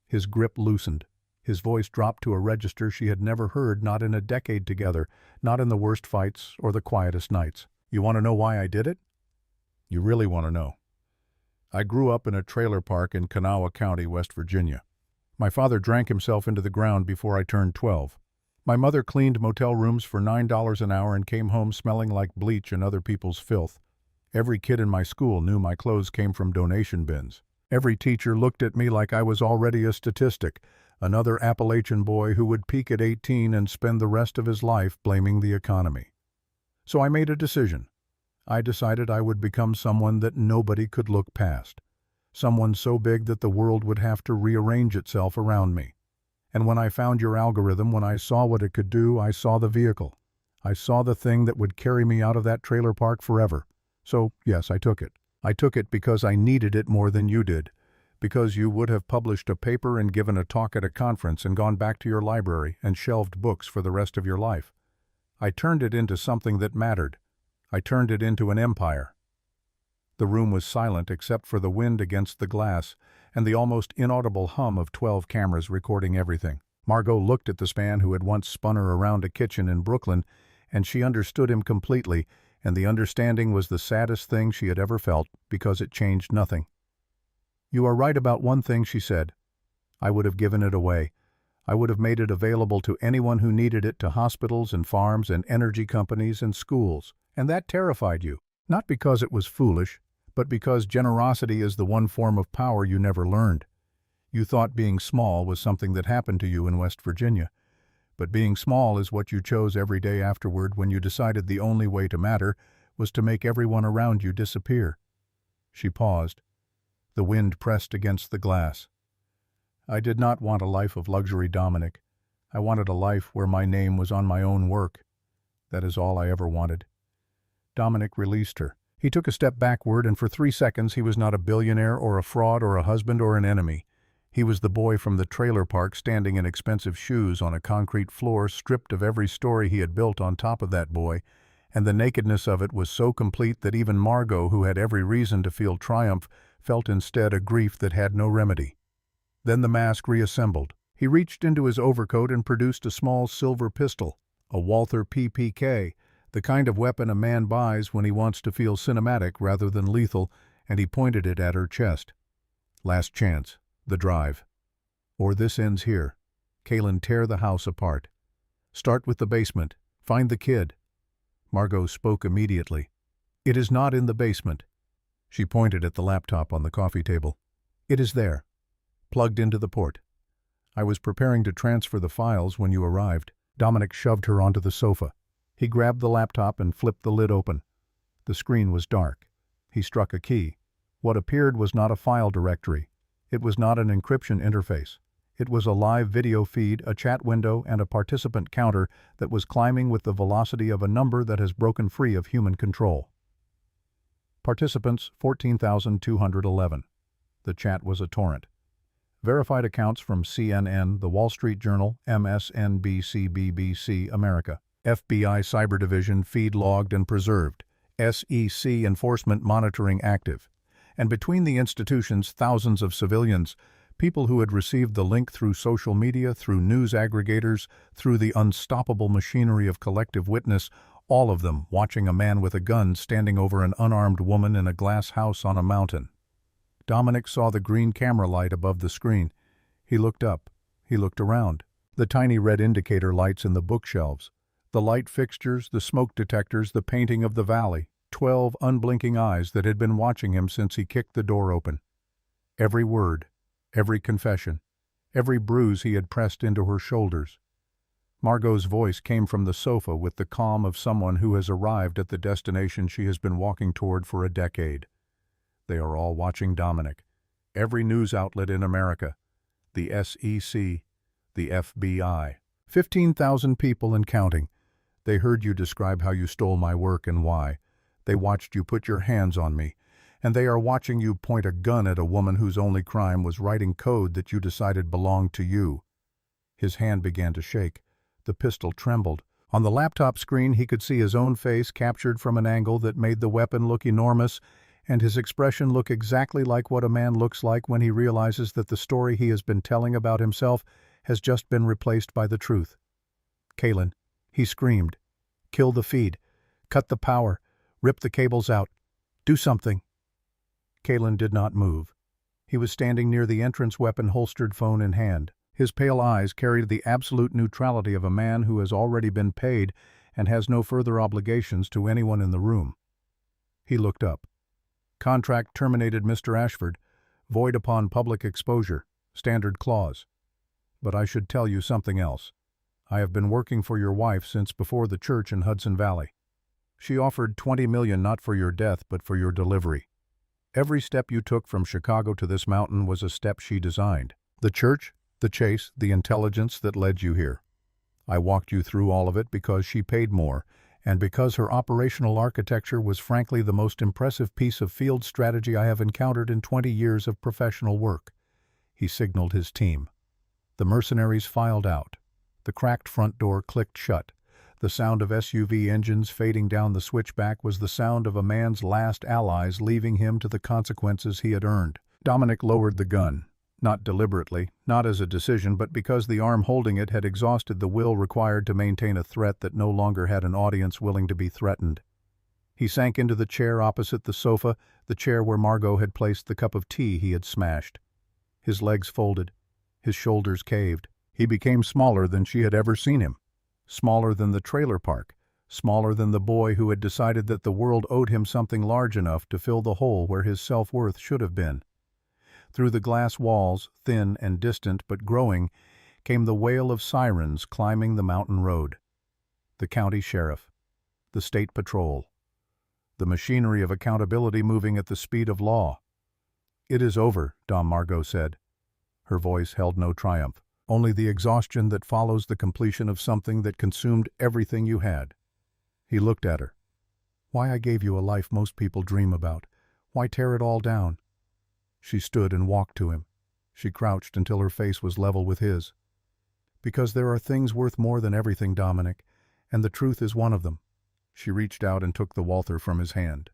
Speaker 1: His grip loosened. His voice dropped to a register she had never heard, not in a decade together, not in the worst fights or the quietest nights. "You want to know why I did it? You really want to know? I grew up in a trailer park in Kanawha County, West Virginia. My father drank himself into the ground before I turned 12. My mother cleaned motel rooms for $9 an hour and came home smelling like bleach and other people's filth. Every kid in my school knew my clothes came from donation bins. Every teacher looked at me like I was already a statistic, another Appalachian boy who would peak at 18 and spend the rest of his life blaming the economy. So I made a decision. I decided I would become someone that nobody could look past, someone so big that the world would have to rearrange itself around me. And when I found your algorithm, when I saw what it could do, I saw the vehicle. I saw the thing that would carry me out of that trailer park forever. So, yes, I took it. I took it because I needed it more than you did, because you would have published a paper and given a talk at a conference and gone back to your library and shelved books for the rest of your life. I turned it into something that mattered. I turned it into an empire." The room was silent except for the wind against the glass and the almost inaudible hum of 12 cameras recording everything. Margaux looked at the man who had once spun her around a kitchen in Brooklyn, and she understood him completely, and the understanding was the saddest thing she had ever felt because it changed nothing. "You are right about one thing," she said. "I would have given it away. I would have made it available to anyone who needed it, to hospitals and farms and energy companies and schools. And that terrified you, not because it was foolish, but because generosity is the one form of power you never learned. You thought being small was something that happened to you in West Virginia. But being small is what you chose every day afterward when you decided the only way to matter was to make everyone around you disappear." She paused. The wind pressed against the glass. "I did not want a life of luxury, Dominic. I wanted a life where my name was on my own work. That is all I ever wanted." Dominic released her. He took a step backward, and for 3 seconds he was not a billionaire or a fraud or a husband or an enemy. He was the boy from the trailer park standing in expensive shoes on a concrete floor, stripped of every story he had built on top of that boy, and the nakedness of it was so complete that even Margaux, who had every reason to feel triumph, felt instead a grief that had no remedy. Then the mask reassembled. He reached into his overcoat and produced a small silver pistol, a Walther PPK, the kind of weapon a man buys when he wants to feel cinematic rather than lethal, and he pointed it at her chest. Last chance. The drive. Or this ends here. Kaylin, tear the house apart. Start with the basement. Find the kid. Margaux spoke immediately. It is not in the basement. She pointed at the laptop on the coffee table. It is there. Plugged into the port. I was preparing to transfer the files when you arrived. Dominic shoved her onto the sofa. He grabbed the laptop and flipped the lid open. The screen was dark. He struck a key. What appeared was not a file directory. It was not an encryption interface. It was a live video feed, a chat window, and a participant counter that was climbing with the velocity of a number that has broken free of human control. Participants 14,211. The chat was a torrent. Verified accounts from CNN, The Wall Street Journal, MSNBC, BBC, America. FBI Cyber Division feed logged and preserved. SEC enforcement monitoring active. And between the institutions, thousands of civilians, people who had received the link through social media, through news aggregators, through the unstoppable machinery of collective witness, all of them watching a man with a gun standing over an unarmed woman in a glass house on a mountain. Dominic saw the green camera light above the screen. He looked up. He looked around. The tiny red indicator lights in the bookshelves, the light fixtures, the smoke detectors, the painting of the valley. 12 unblinking eyes that had been watching him since he kicked the door open. Every word, every confession, every bruise he had pressed into her shoulders. Margaux's voice came from the sofa with the calm of someone who has arrived at the destination she has been walking toward for a decade. They are all watching Dominic. Every news outlet in America, the SEC, the FBI. 15,000 people and counting. They heard you describe how you stole my work and why. They watched you put your hands on me, and they are watching you point a gun at a woman whose only crime was writing code that you decided belonged to you. His hand began to shake. The pistol trembled. On the laptop screen he could see his own face captured from an angle that made the weapon look enormous, and his expression look exactly like what a man looks like when he realizes that the story he has been telling about himself has just been replaced by the truth. Kaylin, he screamed. Kill the feed. Cut the power. Rip the cables out. Do something. Kaylin did not move. He was standing near the entrance weapon, holstered phone in hand. His pale eyes carried the absolute neutrality of a man who has already been paid and has no further obligations to anyone in the room. He looked up. Contract terminated, Mr. Ashford. Void upon public exposure. Standard clause. But I should tell you something else. I have been working for your wife since before the church in Hudson Valley. She offered $20 million not for your death but for your delivery. Every step you took from Chicago to this mountain was a step she designed. The church, the chase, the intelligence that led you here. I walked you through all of it because she paid more, and because her operational architecture was frankly the most impressive piece of field strategy I have encountered in 20 years of professional work. He signaled his team. The mercenaries filed out. The cracked front door clicked shut. The sound of SUV engines fading down the switchback was the sound of a man's last allies leaving him to the consequences he had earned. Dominic lowered the gun, not deliberately, not as a decision, but because the arm holding it had exhausted the will required to maintain a threat that no longer had an audience willing to be threatened. He sank into the chair opposite the sofa, the chair where Margaux had placed the cup of tea he had smashed. His legs folded, his shoulders caved. He became smaller than she had ever seen him. Smaller than the trailer park, smaller than the boy who had decided that the world owed him something large enough to fill the hole where his self-worth should have been. Through the glass walls, thin and distant but growing, came the wail of sirens climbing the mountain road. The county sheriff, the state patrol, the machinery of accountability moving at the speed of law. "It is over," Dom Margaux said. Her voice held no triumph. Only the exhaustion that follows the completion of something that consumed everything you had. He looked at her. Why I gave you a life most people dream about. Why tear it all down?" She stood and walked to him. She crouched until her face was level with his. "Because there are things worth more than everything, Dominic, and the truth is one of them." She reached out and took the Walther from his hand.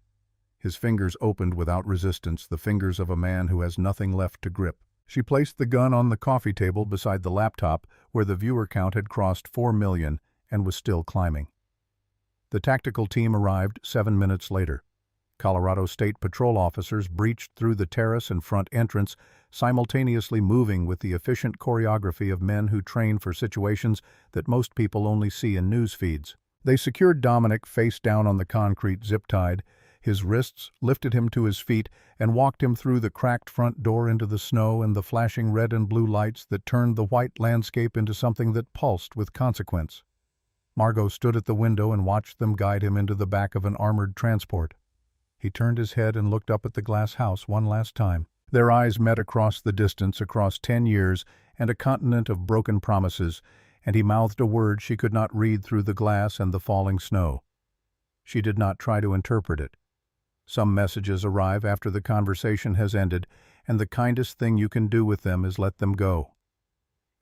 Speaker 1: His fingers opened without resistance, the fingers of a man who has nothing left to grip. She placed the gun on the coffee table beside the laptop, where the viewer count had crossed 4 million and was still climbing. The tactical team arrived 7 minutes later. Colorado State Patrol officers breached through the terrace and front entrance, simultaneously moving with the efficient choreography of men who train for situations that most people only see in news feeds. They secured Dominic face down on the concrete, zip-tied, his wrists, lifted him to his feet, and walked him through the cracked front door into the snow and the flashing red and blue lights that turned the white landscape into something that pulsed with consequence. Margaux stood at the window and watched them guide him into the back of an armored transport. He turned his head and looked up at the glass house one last time. Their eyes met across the distance, across 10 years and a continent of broken promises, and he mouthed a word she could not read through the glass and the falling snow. She did not try to interpret it. Some messages arrive after the conversation has ended, and the kindest thing you can do with them is let them go.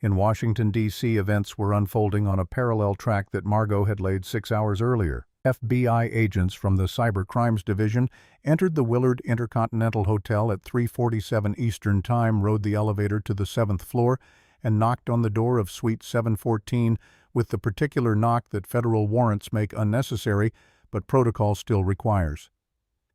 Speaker 1: In Washington, D.C., events were unfolding on a parallel track that Margaux had laid 6 hours earlier. FBI agents from the Cyber Crimes Division entered the Willard Intercontinental Hotel at 3:47 Eastern Time, rode the elevator to the 7th floor, and knocked on the door of Suite 714 with the particular knock that federal warrants make unnecessary, but protocol still requires.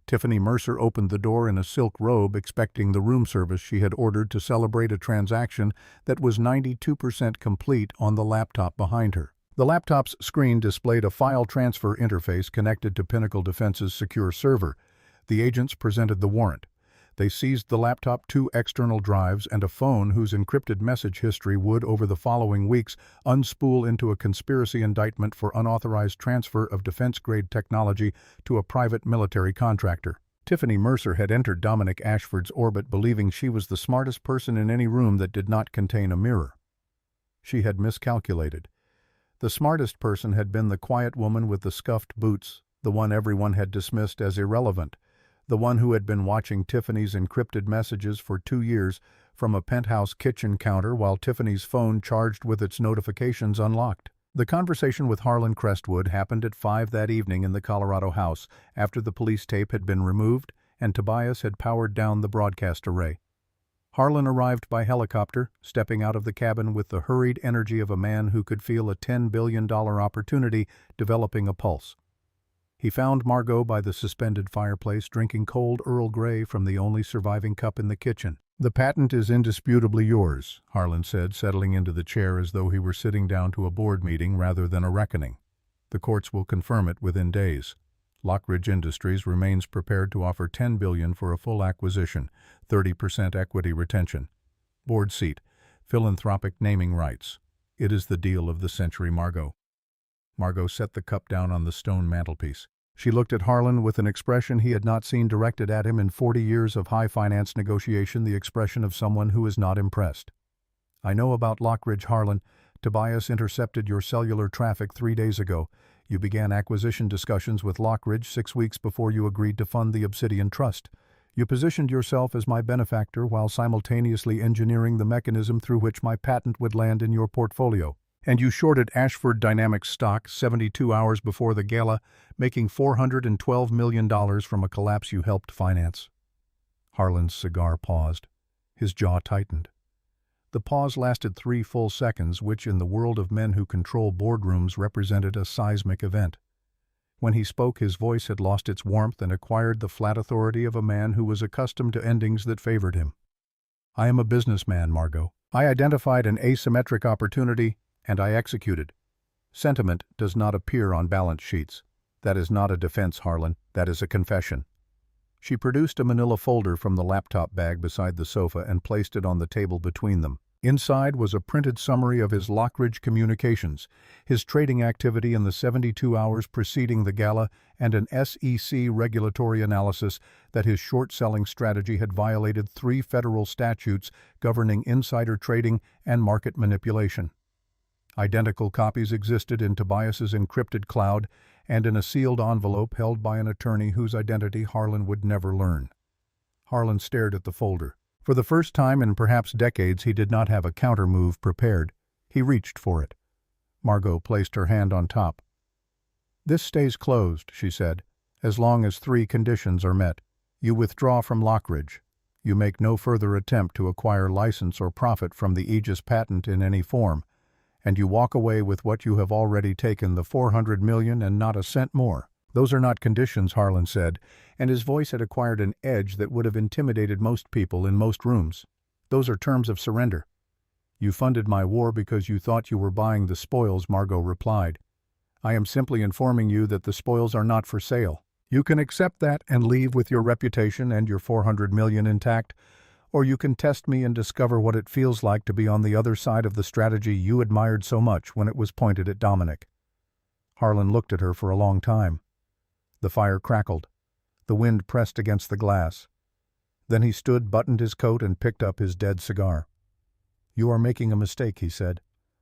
Speaker 1: Tiffany Mercer opened the door in a silk robe, expecting the room service she had ordered to celebrate a transaction that was 92% complete on the laptop behind her. The laptop's screen displayed a file transfer interface connected to Pinnacle Defense's secure server. The agents presented the warrant. They seized the laptop, 2 external drives, and a phone whose encrypted message history would, over the following weeks, unspool into a conspiracy indictment for unauthorized transfer of defense-grade technology to a private military contractor. Tiffany Mercer had entered Dominic Ashford's orbit believing she was the smartest person in any room that did not contain a mirror. She had miscalculated. The smartest person had been the quiet woman with the scuffed boots, the one everyone had dismissed as irrelevant, the one who had been watching Tiffany's encrypted messages for 2 years from a penthouse kitchen counter while Tiffany's phone charged with its notifications unlocked. The conversation with Harlan Crestwood happened at 5 that evening in the Colorado house after the police tape had been removed and Tobias had powered down the broadcast array. Harlan arrived by helicopter, stepping out of the cabin with the hurried energy of a man who could feel a $10 billion opportunity developing a pulse. He found Margaux by the suspended fireplace drinking cold Earl Grey from the only surviving cup in the kitchen. "The patent is indisputably yours," Harlan said, settling into the chair as though he were sitting down to a board meeting rather than a reckoning. "The courts will confirm it within days. Lockridge Industries remains prepared to offer $10 billion for a full acquisition, 30% equity retention. Board seat, philanthropic naming rights. It is the deal of the century, Margaux." Margaux set the cup down on the stone mantelpiece. She looked at Harlan with an expression he had not seen directed at him in 40 years of high finance negotiation, the expression of someone who is not impressed. "I know about Lockridge, Harlan. Tobias intercepted your cellular traffic 3 days ago. You began acquisition discussions with Lockridge 6 weeks before you agreed to fund the Obsidian Trust. You positioned yourself as my benefactor while simultaneously engineering the mechanism through which my patent would land in your portfolio. And you shorted Ashford Dynamics stock 72 hours before the gala, making $412 million from a collapse you helped finance." Harlan's cigar paused. His jaw tightened. The pause lasted 3 full seconds, which in the world of men who control boardrooms represented a seismic event. When he spoke, his voice had lost its warmth and acquired the flat authority of a man who was accustomed to endings that favored him. "I am a businessman, Margaux. I identified an asymmetric opportunity, and I executed. Sentiment does not appear on balance sheets. That is not a defense, Harlan. That is a confession." She produced a manila folder from the laptop bag beside the sofa and placed it on the table between them. Inside was a printed summary of his Lockridge communications, his trading activity in the 72 hours preceding the gala, and an SEC regulatory analysis that his short-selling strategy had violated 3 federal statutes governing insider trading and market manipulation. Identical copies existed in Tobias's encrypted cloud, and in a sealed envelope held by an attorney whose identity Harlan would never learn. Harlan stared at the folder. For the first time in perhaps decades, he did not have a counter-move prepared. He reached for it. Margaux placed her hand on top. "This stays closed," she said, "as long as 3 conditions are met. You withdraw from Lockridge. You make no further attempt to acquire license or profit from the Aegis patent in any form, and you walk away with what you have already taken, the $400 million, and not a cent more." "Those are not conditions," Harlan said, and his voice had acquired an edge that would have intimidated most people in most rooms. "Those are terms of surrender." "You funded my war because you thought you were buying the spoils," Margaux replied. "I am simply informing you that the spoils are not for sale. You can accept that and leave with your reputation and your $400 million intact, or you can test me and discover what it feels like to be on the other side of the strategy you admired so much when it was pointed at Dominic." Harlan looked at her for a long time. The fire crackled. The wind pressed against the glass. Then he stood, buttoned his coat, and picked up his dead cigar. "You are making a mistake," he said.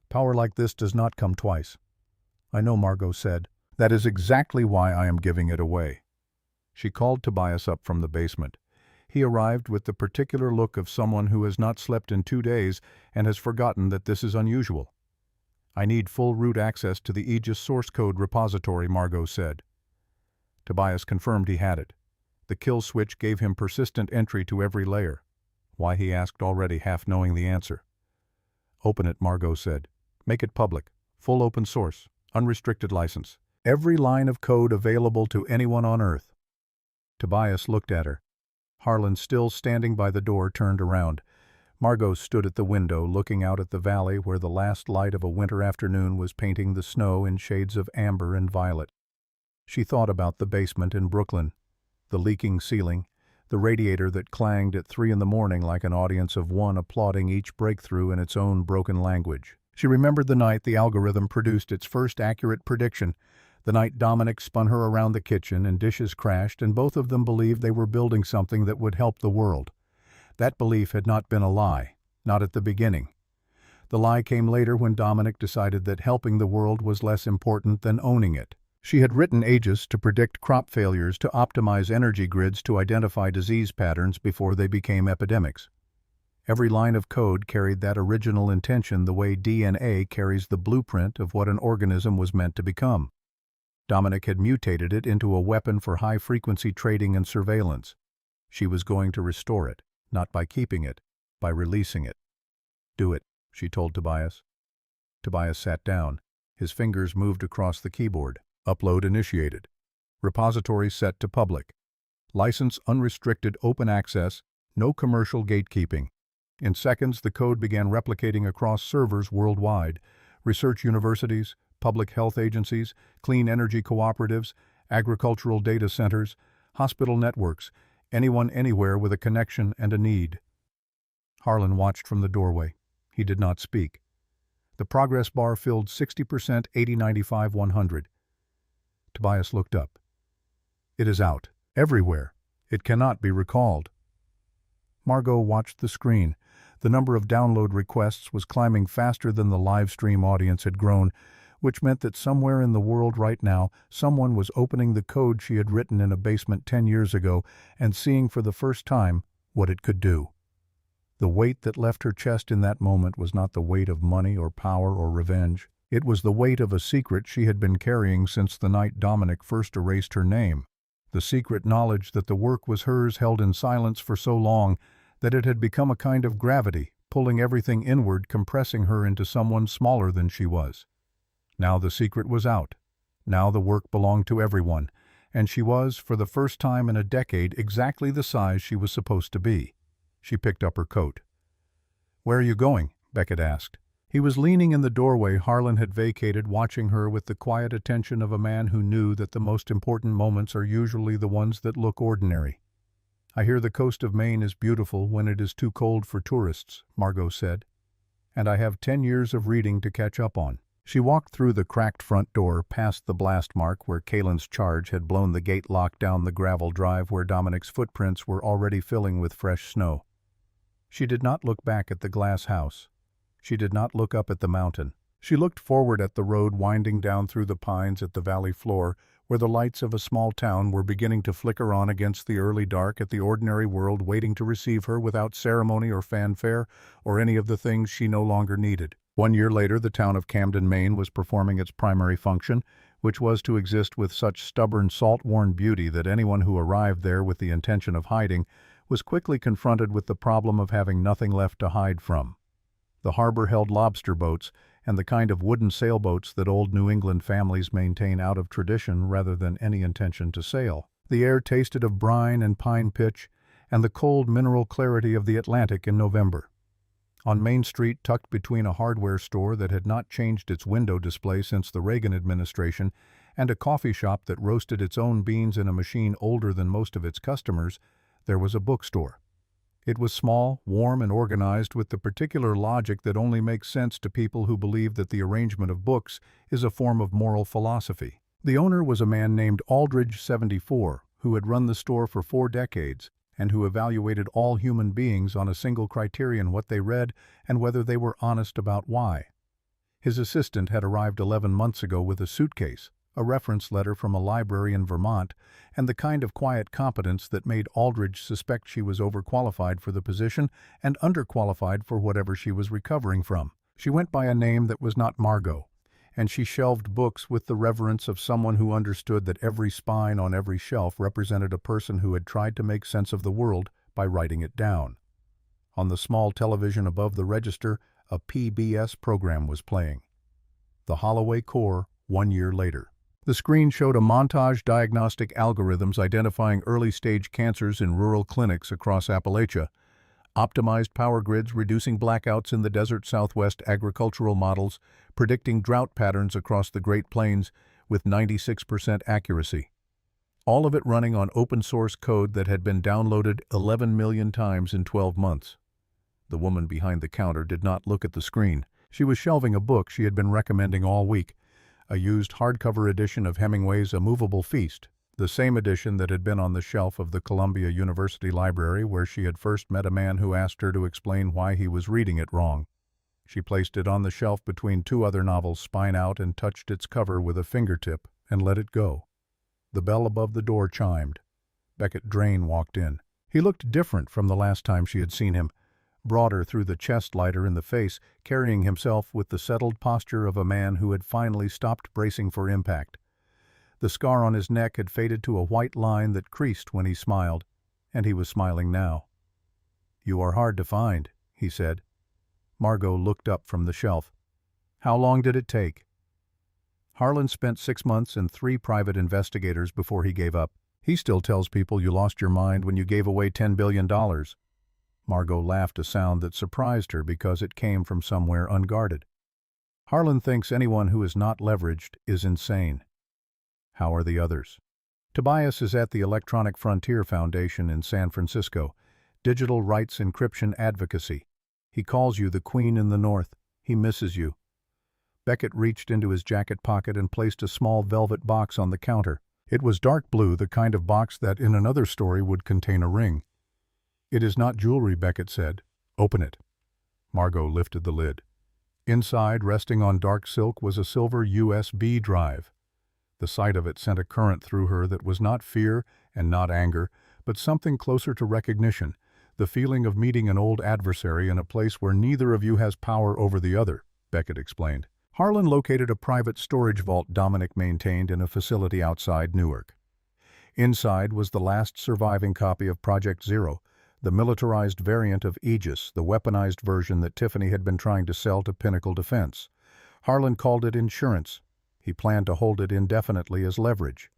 Speaker 1: "Power like this does not come twice." "I know," Margaux said. "That is exactly why I am giving it away." She called Tobias up from the basement. He arrived with the particular look of someone who has not slept in 2 days and has forgotten that this is unusual. "I need full root access to the Aegis source code repository," Margaux said. Tobias confirmed he had it. The kill switch gave him persistent entry to every layer. Why, he asked, already half knowing the answer. "Open it," Margaux said. "Make it public. Full open source. Unrestricted license. Every line of code available to anyone on Earth." Tobias looked at her. Harlan, still standing by the door, turned around. Margaux stood at the window, looking out at the valley where the last light of a winter afternoon was painting the snow in shades of amber and violet. She thought about the basement in Brooklyn, the leaking ceiling, the radiator that clanged at 3 in the morning like an audience of one applauding each breakthrough in its own broken language. She remembered the night the algorithm produced its first accurate prediction, the night Dominic spun her around the kitchen and dishes crashed and both of them believed they were building something that would help the world. That belief had not been a lie, not at the beginning. The lie came later when Dominic decided that helping the world was less important than owning it. She had written Aegis to predict crop failures, to optimize energy grids, to identify disease patterns before they became epidemics. Every line of code carried that original intention the way DNA carries the blueprint of what an organism was meant to become. Dominic had mutated it into a weapon for high-frequency trading and surveillance. She was going to restore it, not by keeping it, by releasing it. "Do it," she told Tobias. Tobias sat down. His fingers moved across the keyboard. Upload initiated. Repository set to public. License unrestricted open access, no commercial gatekeeping. In seconds, the code began replicating across servers worldwide. Research universities, public health agencies, clean energy cooperatives, agricultural data centers, hospital networks, anyone anywhere with a connection and a need. Harlan watched from the doorway. He did not speak. The progress bar filled 60%, 80, 95, 100. Tobias looked up. "It is out. Everywhere. It cannot be recalled." Margaux watched the screen. The number of download requests was climbing faster than the live stream audience had grown, which meant that somewhere in the world right now, someone was opening the code she had written in a basement 10 years ago and seeing for the first time what it could do. The weight that left her chest in that moment was not the weight of money or power or revenge. It was the weight of a secret she had been carrying since the night Dominic first erased her name. The secret knowledge that the work was hers, held in silence for so long that it had become a kind of gravity, pulling everything inward, compressing her into someone smaller than she was. Now the secret was out. Now the work belonged to everyone, and she was, for the first time in a decade, exactly the size she was supposed to be. She picked up her coat. "Where are you going?" Beckett asked. He was leaning in the doorway Harlan had vacated, watching her with the quiet attention of a man who knew that the most important moments are usually the ones that look ordinary. "I hear the coast of Maine is beautiful when it is too cold for tourists," Margaux said. "And I have 10 years of reading to catch up on." She walked through the cracked front door, past the blast mark where Kalen's charge had blown the gate lock down the gravel drive where Dominic's footprints were already filling with fresh snow. She did not look back at the glass house. She did not look up at the mountain. She looked forward at the road winding down through the pines at the valley floor, where the lights of a small town were beginning to flicker on against the early dark at the ordinary world waiting to receive her without ceremony or fanfare or any of the things she no longer needed. 1 year later, the town of Camden, Maine was performing its primary function, which was to exist with such stubborn, salt-worn beauty that anyone who arrived there with the intention of hiding was quickly confronted with the problem of having nothing left to hide from. The harbor held lobster boats and the kind of wooden sailboats that old New England families maintain out of tradition rather than any intention to sail. The air tasted of brine and pine pitch and the cold mineral clarity of the Atlantic in November. On Main Street, tucked between a hardware store that had not changed its window display since the Reagan administration and a coffee shop that roasted its own beans in a machine older than most of its customers, there was a bookstore. It was small, warm, and organized with the particular logic that only makes sense to people who believe that the arrangement of books is a form of moral philosophy. The owner was a man named Aldridge, 74, who had run the store for 4 decades and who evaluated all human beings on a single criterion: what they read and whether they were honest about why. His assistant had arrived 11 months ago with a suitcase, a reference letter from a library in Vermont, and the kind of quiet competence that made Aldridge suspect she was overqualified for the position and underqualified for whatever she was recovering from. She went by a name that was not Margaux, and she shelved books with the reverence of someone who understood that every spine on every shelf represented a person who had tried to make sense of the world by writing it down. On the small television above the register, a PBS program was playing. The Holloway Core, 1 year later. The screen showed a montage diagnostic algorithms identifying early-stage cancers in rural clinics across Appalachia, optimized power grids reducing blackouts in the desert Southwest, agricultural models predicting drought patterns across the Great Plains with 96% accuracy. All of it running on open-source code that had been downloaded 11 million times in 12 months. The woman behind the counter did not look at the screen. She was shelving a book she had been recommending all week, a used hardcover edition of Hemingway's A Movable Feast, the same edition that had been on the shelf of the Columbia University Library where she had first met a man who asked her to explain why he was reading it wrong. She placed it on the shelf between 2 other novels, spine out, and touched its cover with a fingertip and let it go. The bell above the door chimed. Beckett Drain walked in. He looked different from the last time she had seen him, broader through the chest, lighter in the face, carrying himself with the settled posture of a man who had finally stopped bracing for impact. The scar on his neck had faded to a white line that creased when he smiled, and he was smiling now. "You are hard to find," he said. Margaux looked up from the shelf. "How long did it take?" Harlan spent 6 months and 3 private investigators before he gave up. "He still tells people you lost your mind when you gave away $10 billion. Margaux laughed, a sound that surprised her because it came from somewhere unguarded. Harlan thinks anyone who is not leveraged is insane. How are the others? Tobias is at the Electronic Frontier Foundation in San Francisco, digital rights encryption advocacy. He calls you the Queen in the North. He misses you. Beckett reached into his jacket pocket and placed a small velvet box on the counter. It was dark blue, the kind of box that in another story would contain a ring. "It is not jewelry," Beckett said. "Open it." Margaux lifted the lid. Inside, resting on dark silk, was a silver USB drive. The sight of it sent a current through her that was not fear and not anger, but something closer to recognition, the feeling of meeting an old adversary in a place where neither of you has power over the other, Beckett explained. Harlan located a private storage vault Dominic maintained in a facility outside Newark. Inside was the last surviving copy of Project Zero, the militarized variant of Aegis, the weaponized version that Tiffany had been trying to sell to Pinnacle Defense. Harlan called it insurance. He planned to hold it indefinitely as leverage.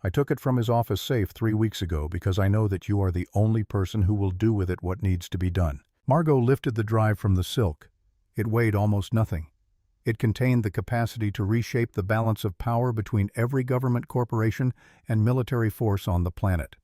Speaker 1: "I took it from his office safe 3 weeks ago because I know that you are the only person who will do with it what needs to be done." Margaux lifted the drive from the silk. It weighed almost nothing. It contained the capacity to reshape the balance of power between every government corporation and military force on the planet.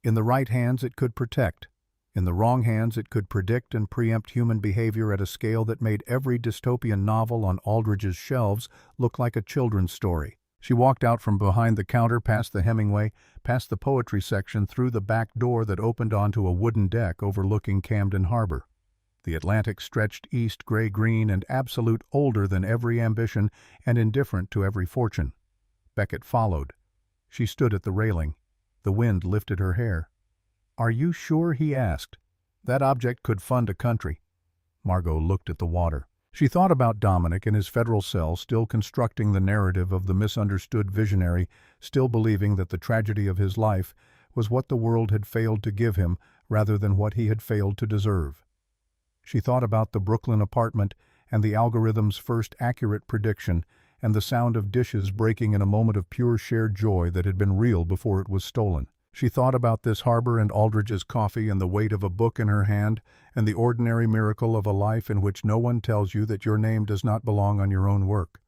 Speaker 1: In the right hands, it could protect. In the wrong hands, it could predict and preempt human behavior at a scale that made every dystopian novel on Aldridge's shelves look like a children's story. She walked out from behind the counter, past the Hemingway, past the poetry section, through the back door that opened onto a wooden deck overlooking Camden Harbor. The Atlantic stretched east, gray-green and absolute, older than every ambition and indifferent to every fortune. Beckett followed. She stood at the railing. The wind lifted her hair. "Are you sure?" he asked. "That object could fund a country." Margaux looked at the water. She thought about Dominic in his federal cell, still constructing the narrative of the misunderstood visionary, still believing that the tragedy of his life was what the world had failed to give him rather than what he had failed to deserve. She thought about the Brooklyn apartment and the algorithm's first accurate prediction and the sound of dishes breaking in a moment of pure shared joy that had been real before it was stolen. She thought about this harbor and Aldridge's coffee and the weight of a book in her hand and the ordinary miracle of a life in which no one tells you that your name does not belong on your own work.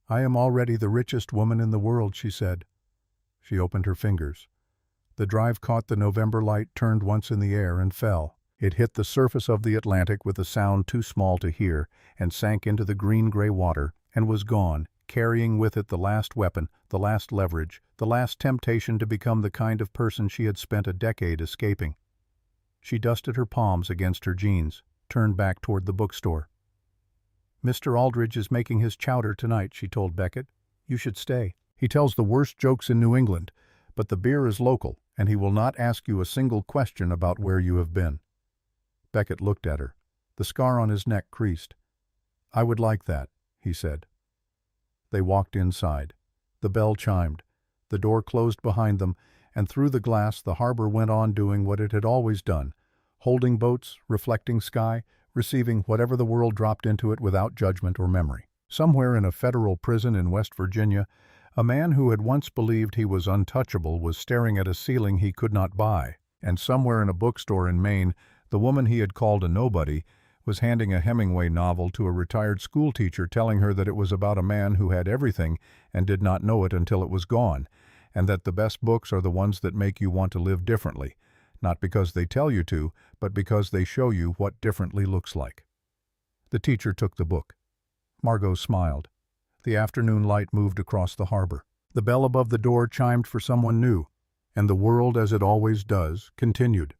Speaker 1: "I am already the richest woman in the world," she said. She opened her fingers. The drive caught the November light, turned once in the air, and fell. It hit the surface of the Atlantic with a sound too small to hear, and sank into the green-gray water, and was gone, carrying with it the last weapon, the last leverage, the last temptation to become the kind of person she had spent a decade escaping. She dusted her palms against her jeans, turned back toward the bookstore. "Mr. Aldridge is making his chowder tonight," she told Beckett. "You should stay. He tells the worst jokes in New England, but the beer is local, and he will not ask you a single question about where you have been." Beckett looked at her. The scar on his neck creased. "I would like that," he said. They walked inside. The bell chimed. The door closed behind them, and through the glass the harbor went on doing what it had always done, holding boats, reflecting sky, receiving whatever the world dropped into it without judgment or memory. Somewhere in a federal prison in West Virginia, a man who had once believed he was untouchable was staring at a ceiling he could not buy. And somewhere in a bookstore in Maine, the woman he had called a nobody was handing a Hemingway novel to a retired schoolteacher, telling her that it was about a man who had everything and did not know it until it was gone, and that the best books are the ones that make you want to live differently, not because they tell you to, but because they show you what differently looks like. The teacher took the book. Margaux smiled. The afternoon light moved across the harbor. The bell above the door chimed for someone new, and the world, as it always does, continued.